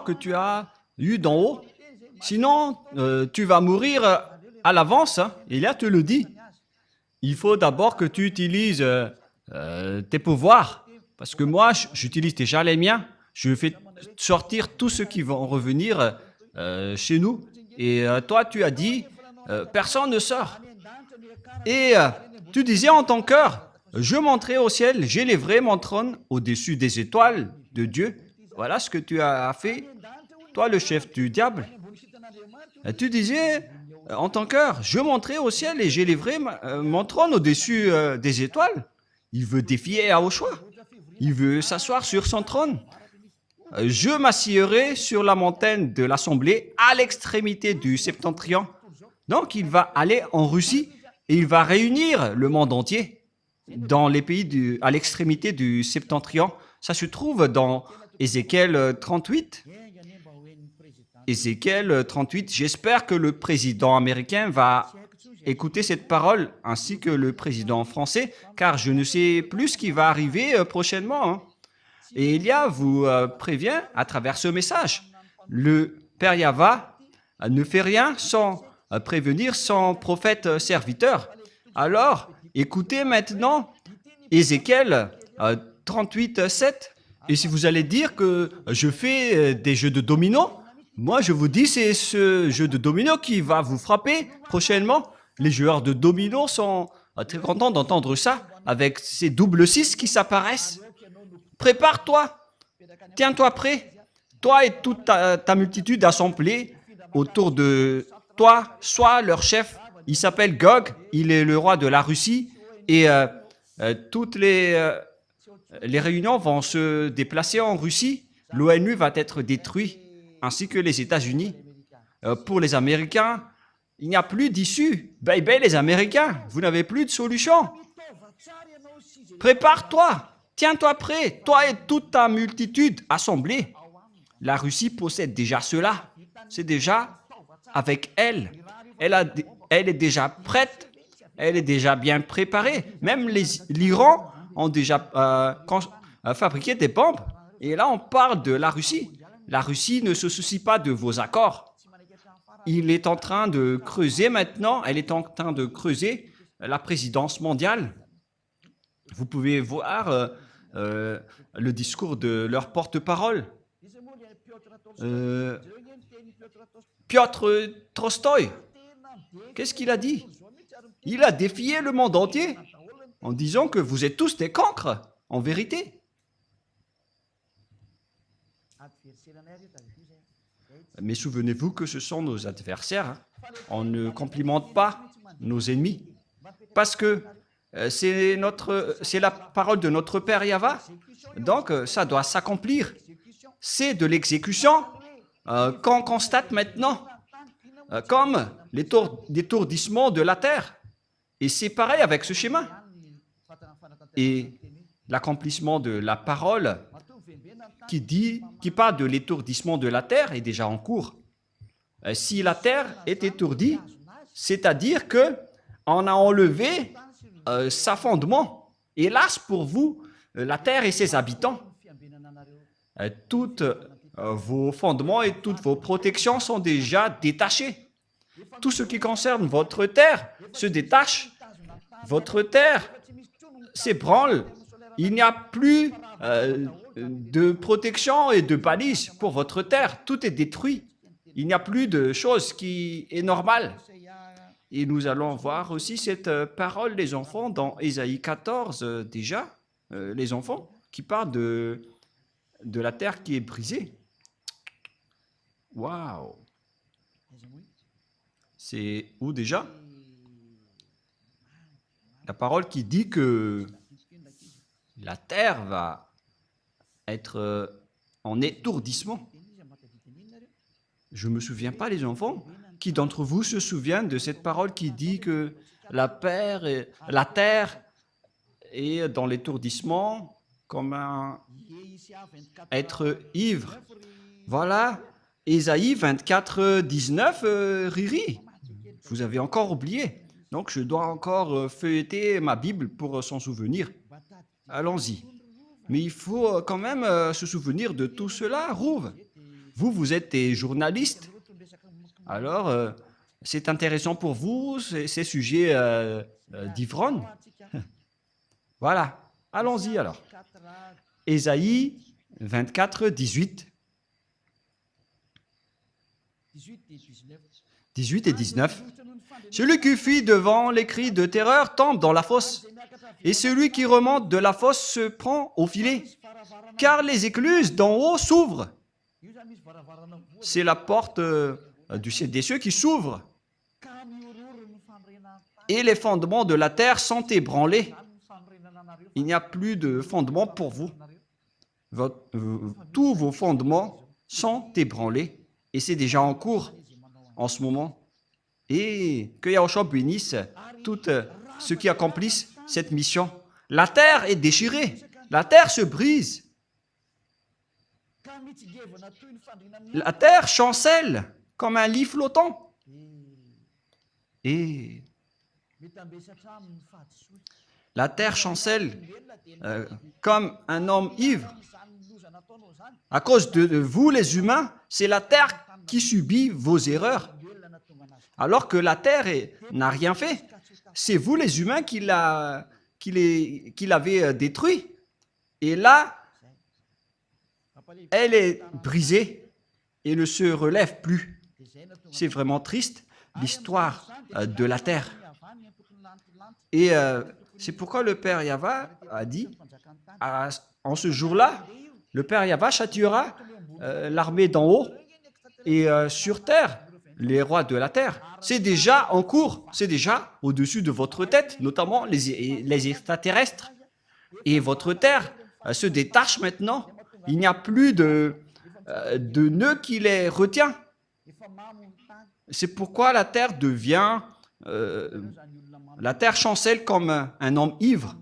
que tu as eu d'en haut. Sinon, tu vas mourir à l'avance. Hein. Et là, te le dit. Il faut d'abord que tu utilises tes pouvoirs. Parce que moi, j'utilise déjà les miens. Je fais sortir tous ceux qui vont revenir chez nous. Et toi, tu as dit, personne ne sort. Et tu disais en ton cœur, je monterai au ciel, j'élèverai mon trône au-dessus des étoiles de Dieu. Voilà ce que tu as fait, toi le chef du diable. Tu disais en ton cœur, je monterai au ciel et j'élèverai mon trône au-dessus des étoiles. Il veut défier Yahushua. Il veut s'asseoir sur son trône. Je m'assiérai sur la montagne de l'Assemblée à l'extrémité du septentrion. Donc il va aller en Russie et il va réunir le monde entier dans les pays à l'extrémité du septentrion. Ça se trouve dans Ézéchiel 38. Ézéchiel 38, j'espère que le président américain va écouter cette parole, ainsi que le président français, car je ne sais plus ce qui va arriver prochainement. Hein. Et Elia vous prévient à travers ce message. Le Père Yahva ne fait rien sans prévenir son prophète serviteur. Alors, écoutez maintenant Ézéchiel 38, 7. Et si vous allez dire que je fais des jeux de dominos, moi je vous dis c'est ce jeu de dominos qui va vous frapper prochainement. Les joueurs de dominos sont très contents d'entendre ça, avec ces doubles 6 qui s'apparaissent. Prépare-toi, tiens-toi prêt. Toi et toute ta multitude assemblée autour de toi, sois leur chef. Il s'appelle Gog, il est le roi de la Russie. Et toutes les réunions vont se déplacer en Russie. L'ONU va être détruit, ainsi que les États-Unis. Pour les Américains, il n'y a plus d'issue. Bye bye les Américains, vous n'avez plus de solution. Prépare-toi, tiens-toi prêt, toi et toute ta multitude assemblée. La Russie possède déjà cela. C'est déjà avec elle. Elle est déjà prête. Elle est déjà bien préparée. Même l'Iran ont déjà fabriqué des bombes. Et là, on parle de la Russie. La Russie ne se soucie pas de vos accords. Il est en train de creuser maintenant, elle est en train de creuser la présidence mondiale. Vous pouvez voir le discours de leur porte-parole. Piotr Tolstoï, qu'est-ce qu'il a dit? Il a défié le monde entier en disant que vous êtes tous des cancres, en vérité. Mais souvenez-vous que ce sont nos adversaires. Hein. On ne complimente pas nos ennemis. Parce que c'est la parole de notre Père Yahva. Donc, ça doit s'accomplir. C'est de l'exécution qu'on constate maintenant, comme l'étourdissement de la terre. Et c'est pareil avec ce schéma. Et l'accomplissement de la parole qui parle de l'étourdissement de la terre est déjà en cours. Si la terre est étourdie, c'est-à-dire que on a enlevé sa fondement. Hélas pour vous, la terre et ses habitants. Toutes vos fondements et toutes vos protections sont déjà détachés. Tout ce qui concerne votre terre se détache. Votre terre s'ébranle. Il n'y a plus de protection et de balises pour votre terre. Tout est détruit. Il n'y a plus de chose qui est normale. Et nous allons voir aussi cette parole des enfants dans Ésaïe 14 déjà, les enfants qui parlent de la terre qui est brisée. Waouh! C'est où déjà? La parole qui dit que la terre va être en étourdissement. Je ne me souviens pas, les enfants. Qui d'entre vous se souvient de cette parole qui dit que la terre est dans l'étourdissement comme un être ivre? Voilà, Ésaïe 24, 19, Riri. Vous avez encore oublié. Donc, je dois encore feuilleter ma Bible pour s'en souvenir. Allons-y. Mais il faut quand même se souvenir de tout cela, Rouve. vous êtes des journalistes. Alors, c'est intéressant pour vous, ces sujets d'ivrogne. Voilà, allons-y alors. Ésaïe 24, 18. 18 et 19. Celui qui fuit devant les cris de terreur tombe dans la fosse, et celui qui remonte de la fosse se prend au filet, car les écluses d'en haut s'ouvrent. C'est la porte du ciel des cieux qui s'ouvre, et les fondements de la terre sont ébranlés. Il n'y a plus de fondements pour vous. Tous vos fondements sont ébranlés, et c'est déjà en cours en ce moment. Et que Yahushua bénisse tous ceux qui accomplissent cette mission. La terre est déchirée, la terre se brise. La terre chancelle comme un lit flottant. Et la terre chancelle comme un homme ivre. À cause de vous, les humains, c'est la terre qui subit vos erreurs. Alors que la terre n'a rien fait. C'est vous, les humains, qui l'avez détruit. Et là, elle est brisée et ne se relève plus. C'est vraiment triste, l'histoire de la terre. Et c'est pourquoi le Père Yahva a dit, en ce jour-là, le Père Yahva châtiera l'armée d'en haut et sur terre, les rois de la terre. C'est déjà en cours, c'est déjà au-dessus de votre tête, notamment les extraterrestres. Et votre terre se détache maintenant. Il n'y a plus de nœud qui les retient. C'est pourquoi la terre devient... la terre chancelle comme un homme ivre.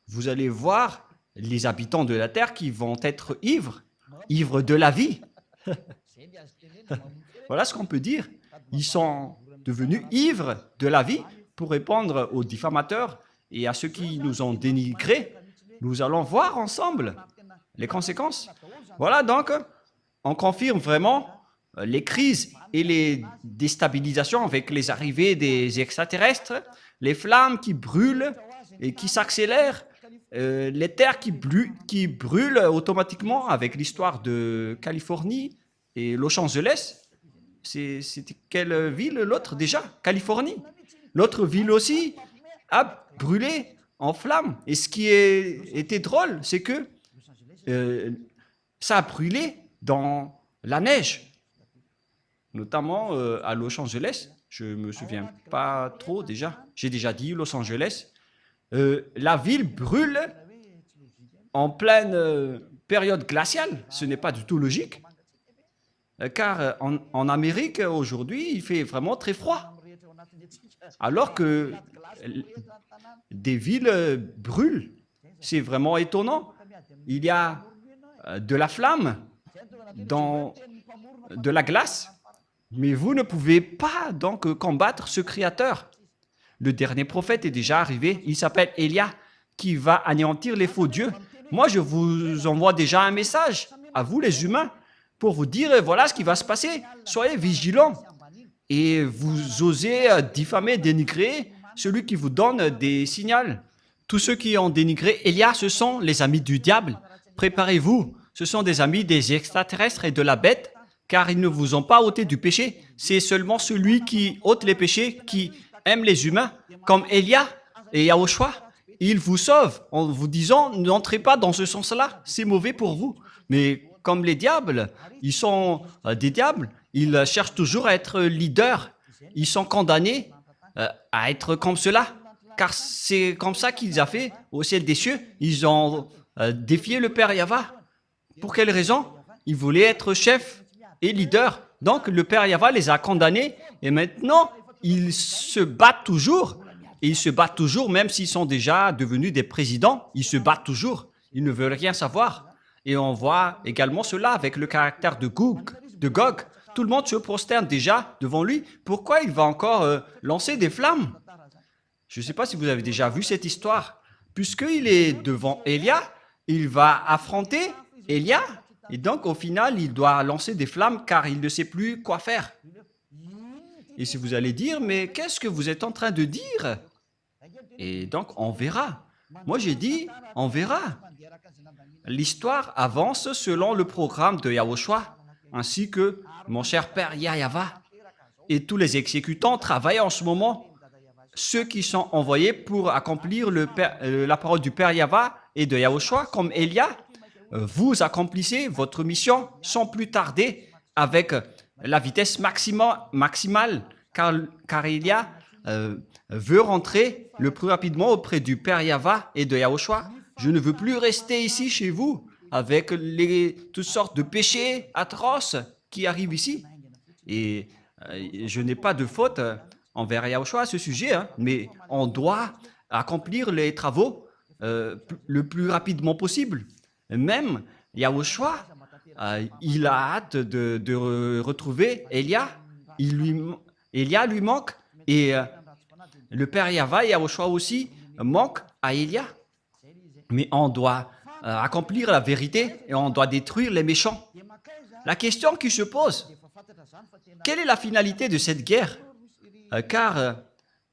Vous allez voir les habitants de la terre qui vont être ivres, ivres de la vie. Voilà ce qu'on peut dire. Ils sont devenus ivres de la vie pour répondre aux diffamateurs et à ceux qui nous ont dénigrés. Nous allons voir ensemble les conséquences. Voilà donc, on confirme vraiment les crises et les déstabilisations avec les arrivées des extraterrestres, les flammes qui brûlent et qui s'accélèrent, les terres qui brûlent automatiquement avec l'histoire de Californie et Los Angeles. C'était quelle ville l'autre déjà? Californie. L'autre ville aussi a brûlé en flammes. Et ce qui était drôle, c'est que ça a brûlé dans la neige. Notamment à Los Angeles. Je ne me souviens pas trop déjà. J'ai déjà dit Los Angeles. La ville brûle en pleine période glaciale. Ce n'est pas du tout logique. Car en Amérique, aujourd'hui, il fait vraiment très froid. Alors que des villes brûlent. C'est vraiment étonnant. Il y a de la flamme dans de la glace. Mais vous ne pouvez pas donc combattre ce Créateur. Le dernier prophète est déjà arrivé. Il s'appelle Élia, qui va anéantir les faux dieux. Moi, je vous envoie déjà un message à vous, les humains, pour vous dire, voilà ce qui va se passer. Soyez vigilants. Et vous osez diffamer, dénigrer celui qui vous donne des signaux. Tous ceux qui ont dénigré Élia, ce sont les amis du diable. Préparez-vous. Ce sont des amis des extraterrestres et de la bête, car ils ne vous ont pas ôté du péché. C'est seulement celui qui ôte les péchés, qui aime les humains, comme Élia et Yahushua. Il vous sauve en vous disant, n'entrez pas dans ce sens-là, c'est mauvais pour vous. Mais comme les diables, ils sont des diables, ils cherchent toujours à être leaders. Ils sont condamnés à être comme cela, car c'est comme ça qu'ils ont fait au ciel des cieux. Ils ont défié le Père Yahva. Pour quelle raison? Ils voulaient être chefs et leaders. Donc le Père Yahva les a condamnés et maintenant ils se battent toujours. Et ils se battent toujours, même s'ils sont déjà devenus des présidents, ils se battent toujours. Ils ne veulent rien savoir. Et on voit également cela avec le caractère de Gog. Tout le monde se prosterne déjà devant lui. Pourquoi il va encore lancer des flammes? Je ne sais pas si vous avez déjà vu cette histoire. Puisqu'il est devant Élia, il va affronter Élia Et donc, au final, il doit lancer des flammes car il ne sait plus quoi faire. Et si vous allez dire, mais qu'est-ce que vous êtes en train de dire? Et donc, on verra. Moi, j'ai dit, on verra. L'histoire avance selon le programme de Yahushua, ainsi que mon cher père Yahya. Et tous les exécutants travaillent en ce moment. Ceux qui sont envoyés pour accomplir la parole du père Yahva et de Yahushua, comme Elia, vous accomplissez votre mission sans plus tarder avec la vitesse maximale, car Elia veut rentrer le plus rapidement auprès du père Yahva et de Yahushua. Je ne veux plus rester ici chez vous avec toutes sortes de péchés atroces qui arrivent ici. Et je n'ai pas de faute envers Yahushua à ce sujet, mais on doit accomplir les travaux le plus rapidement possible. Même Yahushua, il a hâte de retrouver Elia. Elia lui manque et le père Yahva et Yahushua aussi manquent à Elia. Mais on doit accomplir la vérité et on doit détruire les méchants. La question qui se pose, quelle est la finalité de cette guerre? Car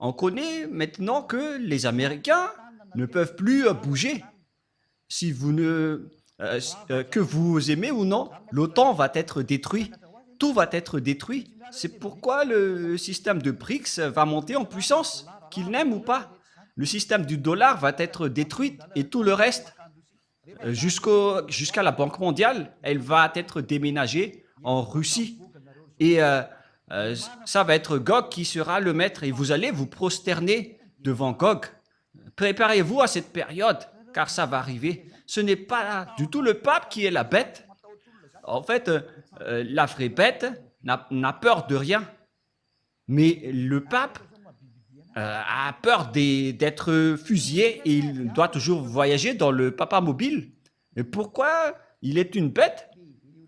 on connaît maintenant que les Américains ne peuvent plus bouger. Si vous que vous aimez ou non, l'OTAN va être détruit. Tout va être détruit. C'est pourquoi le système de BRICS va monter en puissance, qu'ils n'aiment ou pas. Le système du dollar va être détruit et tout le reste, jusqu'à la Banque mondiale, elle va être déménagée en Russie. Et ça va être Gog qui sera le maître et vous allez vous prosterner devant Gog. Préparez-vous à cette période, car ça va arriver. Ce n'est pas du tout le pape qui est la bête. En fait, la vraie bête n'a peur de rien. Mais le pape a peur d'être fusillé et il doit toujours voyager dans le papa mobile. Et pourquoi il est une bête?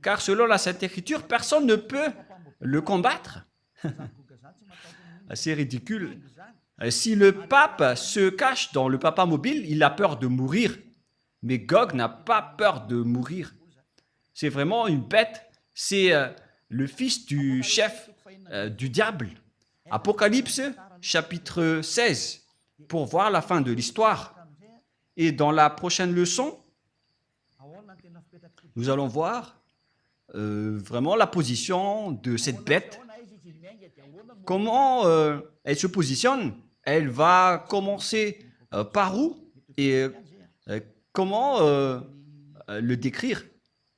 Car selon la Sainte Écriture, personne ne peut le combattre. C'est ridicule. Si le pape se cache dans le papa mobile, il a peur de mourir. Mais Gog n'a pas peur de mourir. C'est vraiment une bête. C'est le fils du chef du diable. Apocalypse, chapitre 16, pour voir la fin de l'histoire. Et dans la prochaine leçon, nous allons voir vraiment la position de cette bête. Comment elle se positionne? Elle va commencer par où? Et comment le décrire?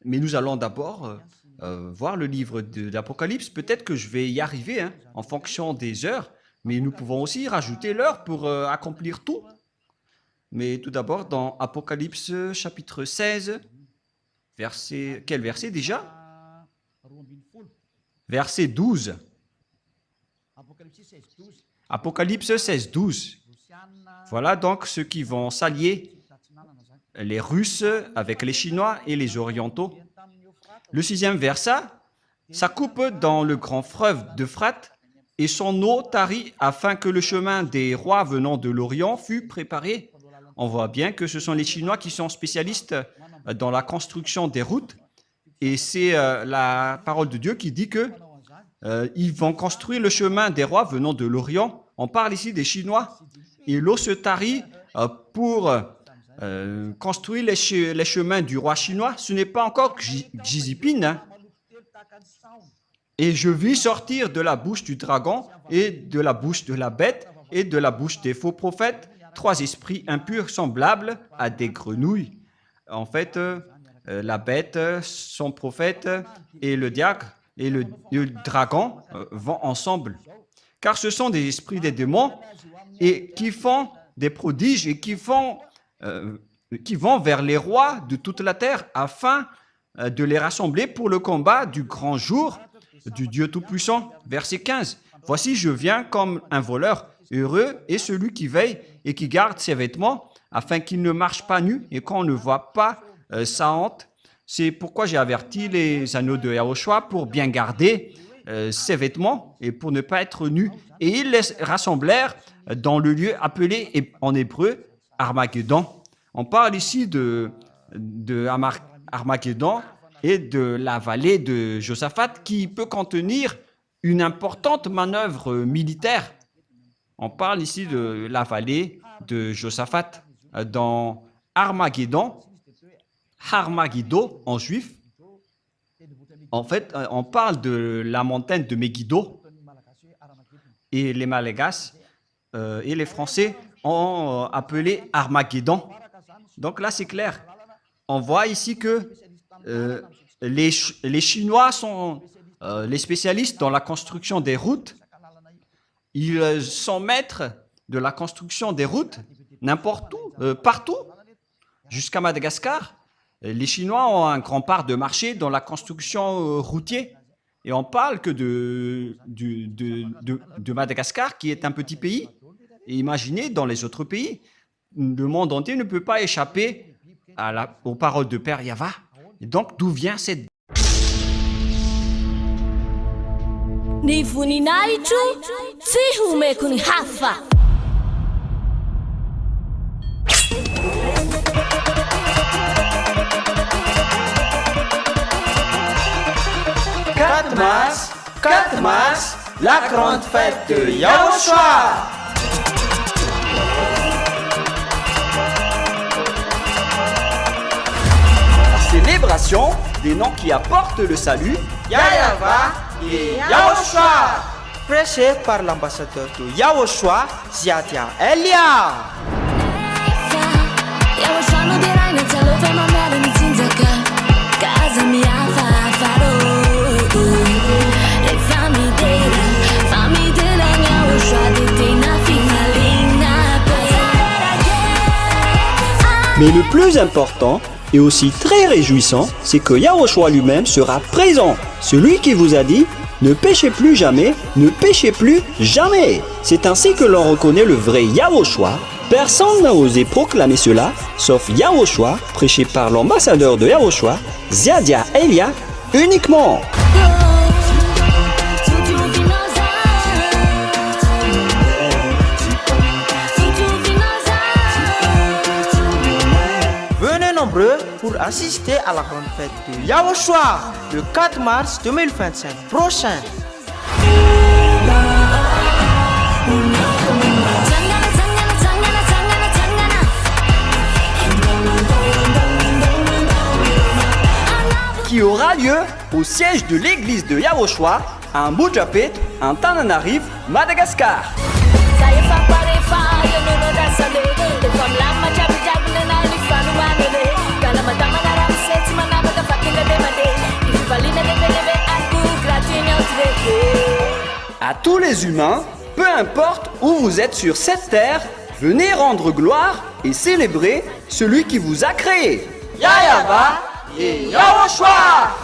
Mais nous allons d'abord voir le livre de l'Apocalypse. Peut-être que je vais y arriver en fonction des heures, mais nous pouvons aussi rajouter l'heure pour accomplir tout. Mais tout d'abord, dans Apocalypse chapitre 16, quel verset déjà? Verset 12. Apocalypse 16, 12. Voilà donc ceux qui vont s'allier, les Russes avec les Chinois et les Orientaux. Le 6e verset, ça coupe dans le grand fleuve d'Euphrate et son eau tarit afin que le chemin des rois venant de l'Orient fût préparé. On voit bien que ce sont les Chinois qui sont spécialistes dans la construction des routes. Et c'est la parole de Dieu qui dit que ils vont construire le chemin des rois venant de l'Orient. On parle ici des Chinois. Et l'eau se tarit pour construire les chemins du roi chinois. Ce n'est pas encore Xi Jinping. Et je vis sortir de la bouche du dragon et de la bouche de la bête et de la bouche des faux prophètes 3 esprits impurs semblables à des grenouilles. En fait, la bête, son prophète et le diable et le dragon vont ensemble. Car ce sont des esprits des démons et qui font des prodiges et qui vont vers les rois de toute la terre afin de les rassembler pour le combat du grand jour du Dieu Tout-Puissant. Verset 15. Voici, je viens comme un voleur. Heureux est celui qui veille et qui garde ses vêtements afin qu'il ne marche pas nu et qu'on ne voit pas sa honte. C'est pourquoi j'ai averti les anneaux de Yahushua pour bien garder ses vêtements et pour ne pas être nus. Et ils les rassemblèrent dans le lieu appelé en hébreu Armageddon. On parle ici de Armageddon et de la vallée de Josaphat qui peut contenir une importante manœuvre militaire. On parle ici de la vallée de Josaphat dans Armageddon, Harmagiddo en juif. En fait, on parle de la montagne de Megiddo et les Malagasy et les Français ont appelé Armageddon. Donc là, c'est clair. On voit ici que les Chinois sont les spécialistes dans la construction des routes. Ils sont maîtres de la construction des routes n'importe où, partout, jusqu'à Madagascar. Les Chinois ont un grand part de marché dans la construction routière. Et on parle que de Madagascar, qui est un petit pays. Et imaginez, dans les autres pays, le monde entier ne peut pas échapper aux paroles de Père Yava. Et donc, d'où vient cette... Ny voninahitro tsy homeko ny hafa. « 4 mars, la grande fête de Yahushua. Célébration des noms qui apportent le salut. Yahava et Yahushua. Prêché par l'ambassadeur de Yahushua, Ziadia Elia. Yahushua no dirai na tsalova mamara ny tsinjaka. Kaza mihafa farô. Efa midera Yahushua dia tena fifaliana. Mais le plus important et aussi très réjouissant, c'est que Yahushua lui-même sera présent. Celui qui vous a dit « Ne péchez plus jamais, ne péchez plus jamais ». C'est ainsi que l'on reconnaît le vrai Yahushua. Personne n'a osé proclamer cela, sauf Yahushua, prêché par l'ambassadeur de Yahushua, Ziadia Elia, uniquement. Venez nombreux pour assister à la grande fête de Yahushua le 4 mars 2025 prochain. Qui aura lieu au siège de l'église de Yahushua à Mbujapet, en Tananarive, Madagascar. À tous les humains, peu importe où vous êtes sur cette terre, venez rendre gloire et célébrer celui qui vous a créé. Yahava et Yahushua.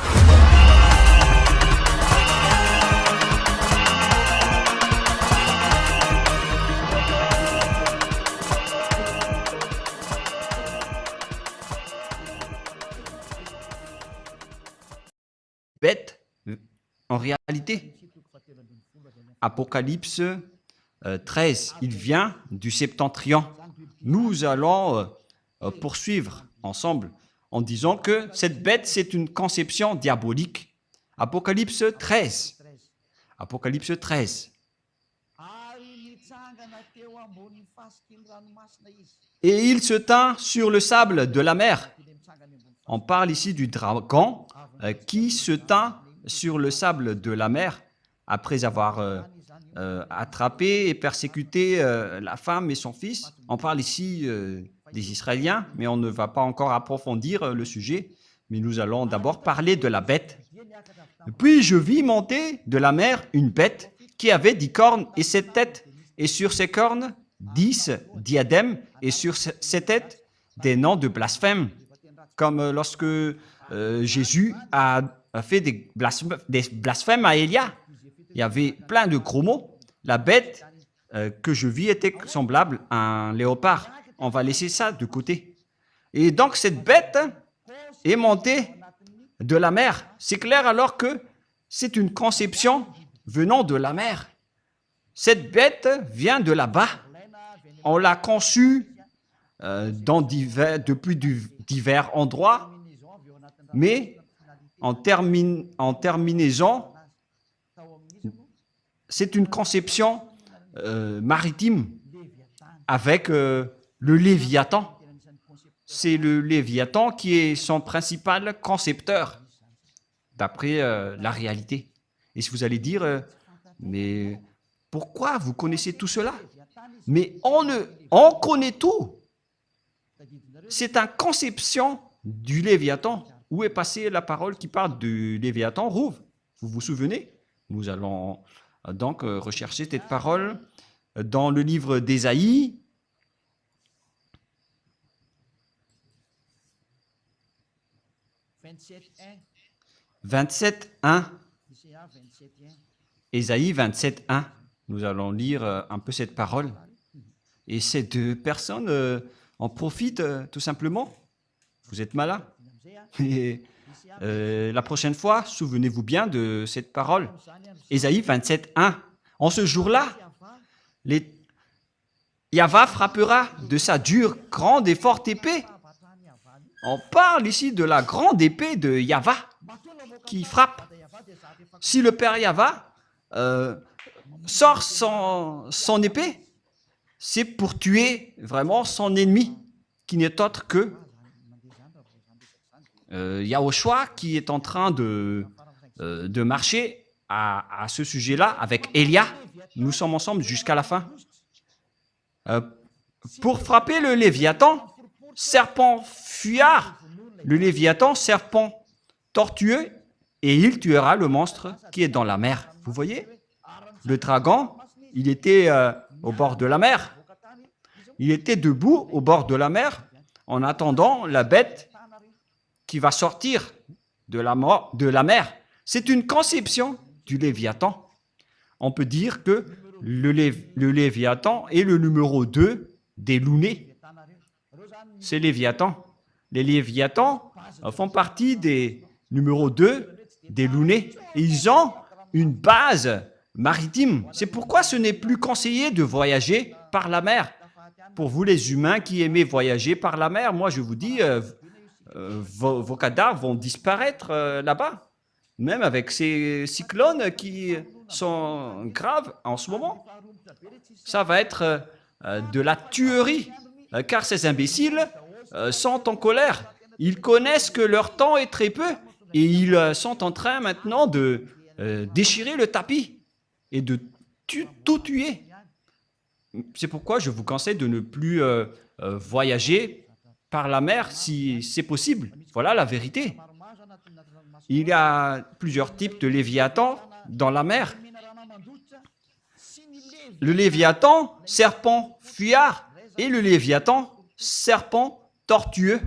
Bête, en réalité. Apocalypse 13, il vient du septentrion. Nous allons poursuivre ensemble en disant que cette bête, c'est une conception diabolique. Apocalypse 13. Apocalypse 13. Et il se tint sur le sable de la mer. On parle ici du dragon qui se tint sur le sable de la mer après avoir attrapé et persécuté la femme et son fils. On parle ici des Israéliens, mais on ne va pas encore approfondir le sujet. Mais nous allons d'abord parler de la bête. Puis je vis monter de la mer une bête qui avait 10 cornes et 7 têtes, et sur ses cornes 10 diadèmes, et sur ses têtes des noms de blasphème, comme lorsque Jésus a fait des blasphèmes à Élia. Il y avait plein de gros mots. La bête que je vis était semblable à un léopard. On va laisser ça de côté. Et donc cette bête est montée de la mer. C'est clair alors que c'est une conception venant de la mer. Cette bête vient de là-bas. On l'a conçue depuis divers endroits, mais en terminaison, c'est une conception maritime avec le Léviathan. C'est le Léviathan qui est son principal concepteur, d'après la réalité. Et si vous allez dire, mais pourquoi vous connaissez tout cela? Mais on connaît tout. C'est une conception du Léviathan. Où est passée la parole qui parle du Léviathan? Rouv, vous vous souvenez? Nous allons donc rechercher cette parole dans le livre d'Ésaïe. 27.1. Ésaïe 27.1. Nous allons lire un peu cette parole. Et ces deux personnes en profitent tout simplement. Vous êtes malin. Et la prochaine fois, souvenez-vous bien de cette parole. Ésaïe 27.1. En ce jour-là, Yahva frappera de sa dure, grande et forte épée. On parle ici de la grande épée de Yahva qui frappe. Si le Père Yahva sort son épée, c'est pour tuer vraiment son ennemi, qui n'est autre que Yahushua, qui est en train de marcher à ce sujet-là avec Élia. Nous sommes ensemble jusqu'à la fin. Pour frapper le Léviathan, serpent fuyard, le Léviathan, serpent tortueux, et il tuera le monstre qui est dans la mer. Vous voyez? Le dragon, il était au bord de la mer. Il était debout au bord de la mer en attendant la bête qui va sortir de la mer. C'est une conception du Léviathan. On peut dire que le Léviathan est le numéro 2 des Lounés. C'est Léviathan. Les Léviathans font partie des numéros 2 des Lounés. Et ils ont une base maritime. C'est pourquoi ce n'est plus conseillé de voyager par la mer. Pour vous les humains qui aimez voyager par la mer, moi je vous dis, vos cadavres vont disparaître là-bas. Même avec ces cyclones qui sont graves en ce moment. Ça va être de la tuerie, car ces imbéciles sont en colère. Ils connaissent que leur temps est très peu et ils sont en train maintenant de déchirer le tapis et de tout tuer. C'est pourquoi je vous conseille de ne plus voyager par la mer si c'est possible. Voilà la vérité. Il y a plusieurs types de Léviathan dans la mer. Le Léviathan, serpent fuyard, et le Léviathan, serpent tortueux.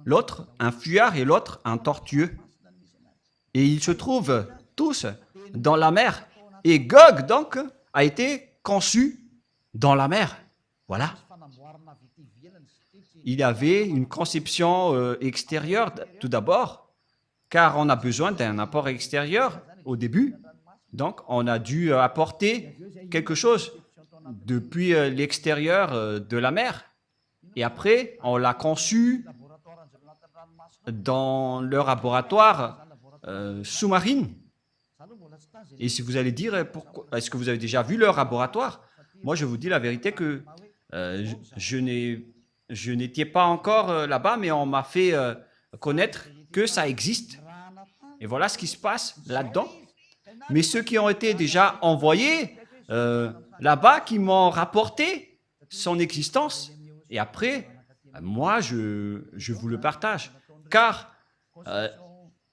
L'autre, un fuyard, et l'autre, un tortueux. Et ils se trouvent tous dans la mer. Et Gog, donc, a été conçu dans la mer. Voilà. Il y avait une conception extérieure tout d'abord, car on a besoin d'un apport extérieur au début. Donc, on a dû apporter quelque chose depuis l'extérieur de la mer. Et après, on l'a conçu dans le laboratoire sous-marine. Et si vous allez dire, est-ce que vous avez déjà vu leur laboratoire? Moi, je vous dis la vérité que je n'étais pas encore là-bas, mais on m'a fait connaître que ça existe. Et voilà ce qui se passe là-dedans. Mais ceux qui ont été déjà envoyés là-bas, qui m'ont rapporté son existence, et après, moi, je vous le partage. Car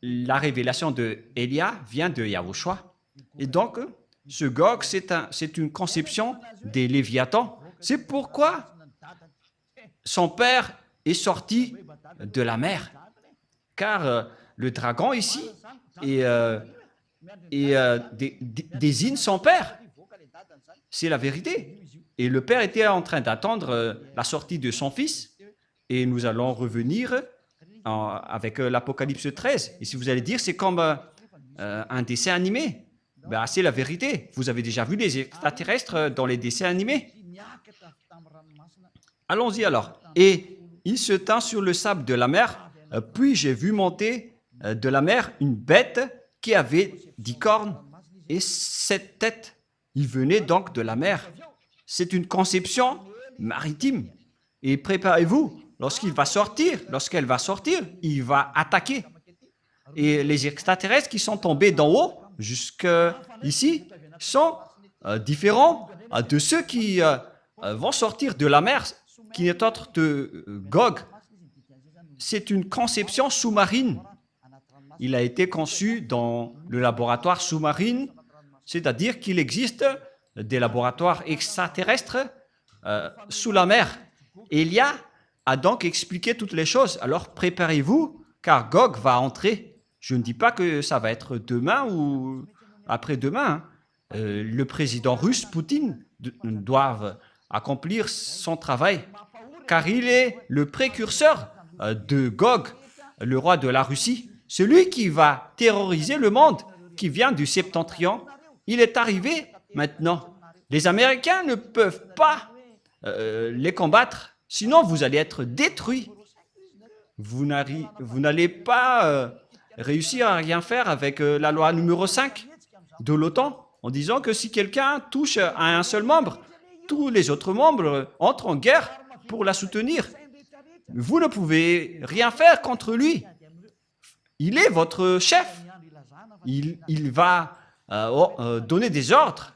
la révélation de Élia vient de Yahushua. Et donc, ce Gog, c'est une conception des Léviathans. C'est pourquoi son père est sorti de la mer. Car le dragon ici désigne son père. C'est la vérité. Et le père était en train d'attendre la sortie de son fils. Et nous allons revenir avec l'Apocalypse 13. Et si vous allez dire, c'est comme un dessin animé. Ben, c'est la vérité. Vous avez déjà vu les extraterrestres dans les dessins animés? Allons-y alors. Et il se tint sur le sable de la mer, puis j'ai vu monter de la mer une bête qui avait 10 cornes et 7 têtes. Il venait donc de la mer. C'est une conception maritime. Et préparez-vous, lorsqu'elle va sortir, il va attaquer. Et les extraterrestres qui sont tombés d'en haut jusqu'ici sont différents de ceux qui vont sortir de la mer, qui n'est autre que Gog. C'est une conception sous-marine. Il a été conçu dans le laboratoire sous-marine, c'est-à-dire qu'il existe des laboratoires extraterrestres sous la mer. Elia a donc expliqué toutes les choses. Alors préparez-vous, car Gog va entrer. Je ne dis pas que ça va être demain ou après-demain. Le président russe, Poutine, doit accomplir son travail, car il est le précurseur de Gog, le roi de la Russie, celui qui va terroriser le monde, qui vient du septentrion. Il est arrivé maintenant. Les Américains ne peuvent pas les combattre, sinon vous allez être détruits. Vous n'allez pas réussir à rien faire avec la loi numéro 5 de l'OTAN, en disant que si quelqu'un touche à un seul membre, tous les autres membres entrent en guerre pour la soutenir. Vous ne pouvez rien faire contre lui. Il est votre chef. Il va donner des ordres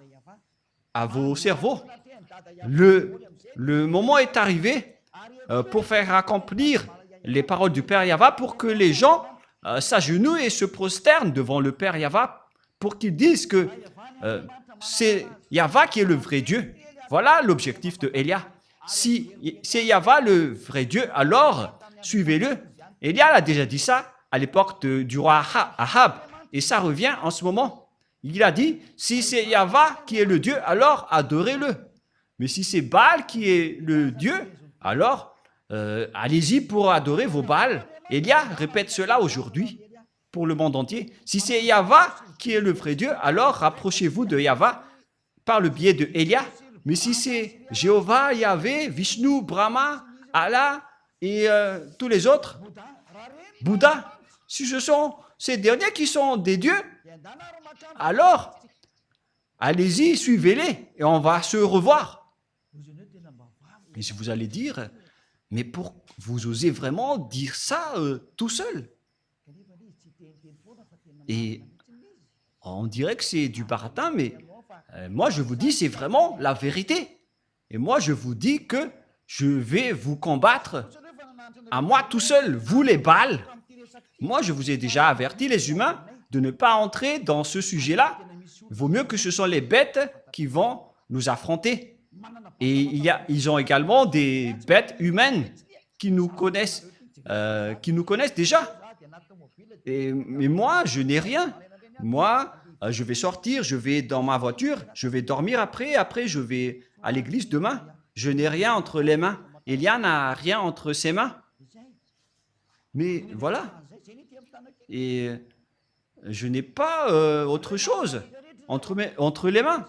à vos cerveaux. Le moment est arrivé pour faire accomplir les paroles du Père Yahva, pour que les gens s'agenouillent et se prosternent devant le Père Yahva, pour qu'ils disent que c'est Yahva qui est le vrai Dieu. Voilà l'objectif de Elia. Si c'est Yahva le vrai Dieu, alors suivez-le. Elia a déjà dit ça à l'époque du roi Ahab, et ça revient en ce moment. Il a dit, si c'est Yahva qui est le Dieu, alors adorez-le. Mais si c'est Baal qui est le Dieu, alors allez-y pour adorer vos Baals. Elia répète cela aujourd'hui pour le monde entier. Si c'est Yahva qui est le vrai Dieu, alors rapprochez-vous de Yahva par le biais de Elia. Mais si c'est Jéhovah, Yahvé, Vishnu, Brahma, Allah et tous les autres, Bouddha, si ce sont ces derniers qui sont des dieux, alors allez-y, suivez-les et on va se revoir. Et si vous allez dire, mais pour vous osez vraiment dire ça tout seul? Et on dirait que c'est du baratin, mais moi je vous dis, c'est vraiment la vérité. Et moi je vous dis que je vais vous combattre à moi tout seul, vous les Baals. Moi je vous ai déjà averti, les humains, de ne pas entrer dans ce sujet-là. Il vaut mieux que ce sont les bêtes qui vont nous affronter. Et ils ont également des bêtes humaines qui nous connaissent déjà. Mais moi, je n'ai rien. Moi, je vais sortir, je vais dans ma voiture, je vais dormir après je vais à l'église demain. Je n'ai rien entre les mains. Elia n'a rien entre ses mains. Mais voilà. Et je n'ai pas autre chose entre les mains.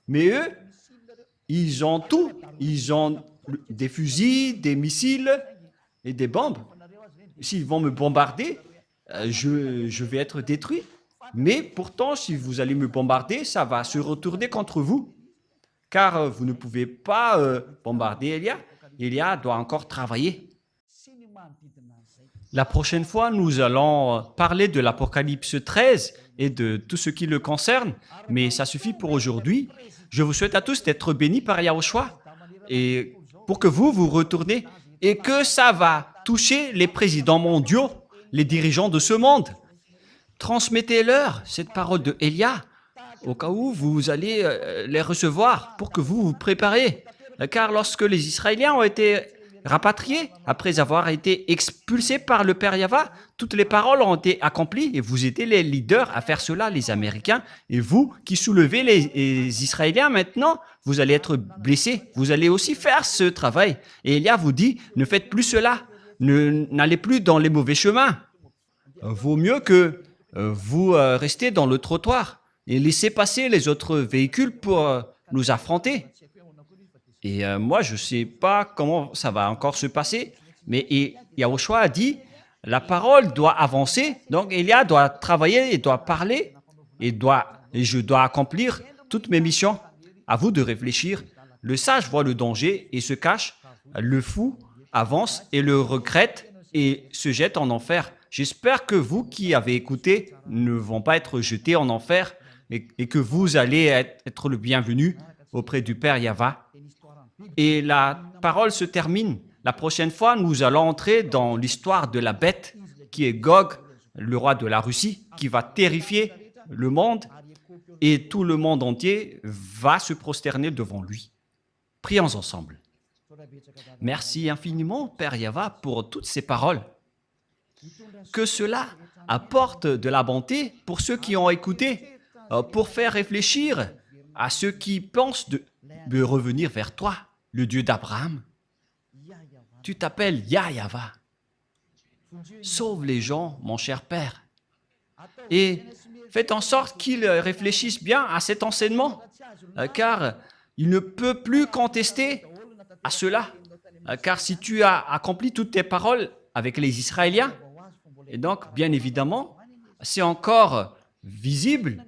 Mais eux, ils ont tout. Ils ont des fusils, des missiles et des bombes. S'ils vont me bombarder, je vais être détruit. Mais pourtant, si vous allez me bombarder, ça va se retourner contre vous. Car vous ne pouvez pas bombarder Elia. Elia doit encore travailler. La prochaine fois, nous allons parler de l'Apocalypse 13 et de tout ce qui le concerne. Mais ça suffit pour aujourd'hui. Je vous souhaite à tous d'être bénis par Yahushua. Et pour que vous retournez et que ça va toucher les présidents mondiaux, les dirigeants de ce monde. Transmettez-leur cette parole de Elia au cas où vous allez les recevoir pour que vous vous préparez. Car lorsque les Israéliens ont été rapatriés, après avoir été expulsés par le Père Yahva, toutes les paroles ont été accomplies et vous étiez les leaders à faire cela, les Américains. Et vous qui soulevez les Israéliens maintenant, vous allez être blessés. Vous allez aussi faire ce travail. Et Elia vous dit, ne faites plus cela. N'allez plus dans les mauvais chemins. Vaut mieux que vous restez dans le trottoir et laissez passer les autres véhicules pour nous affronter. Et moi, je ne sais pas comment ça va encore se passer, mais Yahushua a dit, la parole doit avancer. Donc, Elia doit travailler, il doit parler, et je dois accomplir toutes mes missions. À vous de réfléchir. Le sage voit le danger et se cache. Le fou avance et le regrette et se jette en enfer. J'espère que vous qui avez écouté ne vont pas être jetés en enfer et que vous allez être le bienvenu auprès du Père Yahva. Et la parole se termine. La prochaine fois, nous allons entrer dans l'histoire de la bête qui est Gog, le roi de la Russie, qui va terrifier le monde et tout le monde entier va se prosterner devant lui. Prions ensemble. Merci infiniment, Père Yahva, pour toutes ces paroles. Que cela apporte de la bonté pour ceux qui ont écouté, pour faire réfléchir à ceux qui pensent de revenir vers toi, le Dieu d'Abraham. Tu t'appelles Yahva. Sauve les gens, mon cher Père. Et faites en sorte qu'ils réfléchissent bien à cet enseignement, car il ne peut plus contester à cela. Car si tu as accompli toutes tes paroles avec les Israéliens, et donc, bien évidemment, c'est encore visible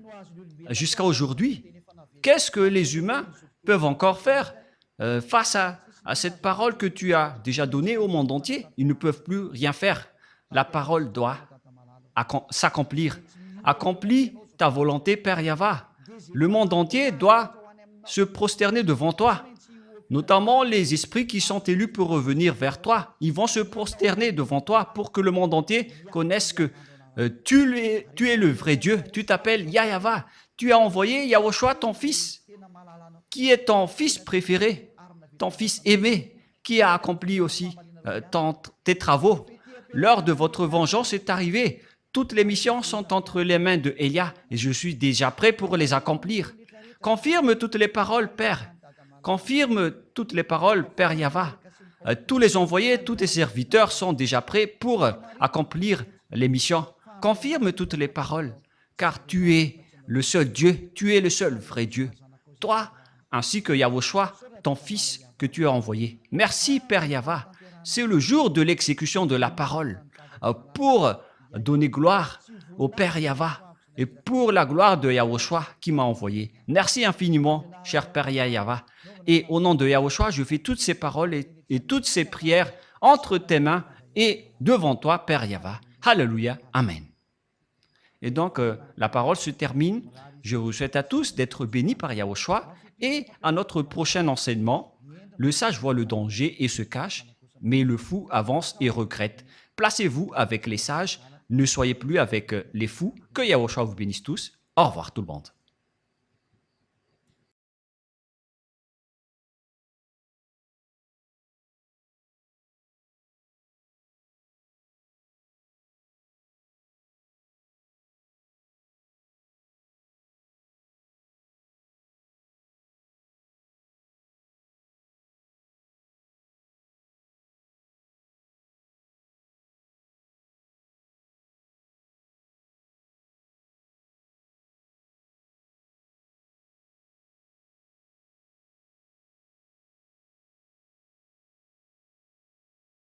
jusqu'à aujourd'hui. Qu'est-ce que les humains peuvent encore faire face à cette parole que tu as déjà donnée au monde entier? Ils ne peuvent plus rien faire. La parole doit s'accomplir. Accomplis ta volonté, Père Yahva. Le monde entier doit se prosterner devant toi. Notamment les esprits qui sont élus pour revenir vers toi. Ils vont se prosterner devant toi pour que le monde entier connaisse que tu es le vrai Dieu. Tu t'appelles Yahva. Tu as envoyé Yahushua, ton fils, qui est ton fils préféré, ton fils aimé, qui a accompli aussi tes travaux. L'heure de votre vengeance est arrivée. Toutes les missions sont entre les mains de Elia et je suis déjà prêt pour les accomplir. Confirme toutes les paroles, Père. Confirme toutes les paroles, Père Yahva. Tous les envoyés, tous tes serviteurs sont déjà prêts pour accomplir les missions. Confirme toutes les paroles, car tu es le seul Dieu, tu es le seul vrai Dieu. Toi, ainsi que Yahushua, ton Fils que tu as envoyé. Merci, Père Yahva. C'est le jour de l'exécution de la parole pour donner gloire au Père Yahva et pour la gloire de Yahushua qui m'a envoyé. Merci infiniment, cher Père Yahva. Et au nom de Yahushua, je fais toutes ces paroles et toutes ces prières entre tes mains et devant toi, Père Yahva. Alléluia. Amen. Et donc, la parole se termine. Je vous souhaite à tous d'être bénis par Yahushua. Et à notre prochain enseignement, le sage voit le danger et se cache, mais le fou avance et regrette. Placez-vous avec les sages, ne soyez plus avec les fous. Que Yahushua vous bénisse tous. Au revoir tout le monde.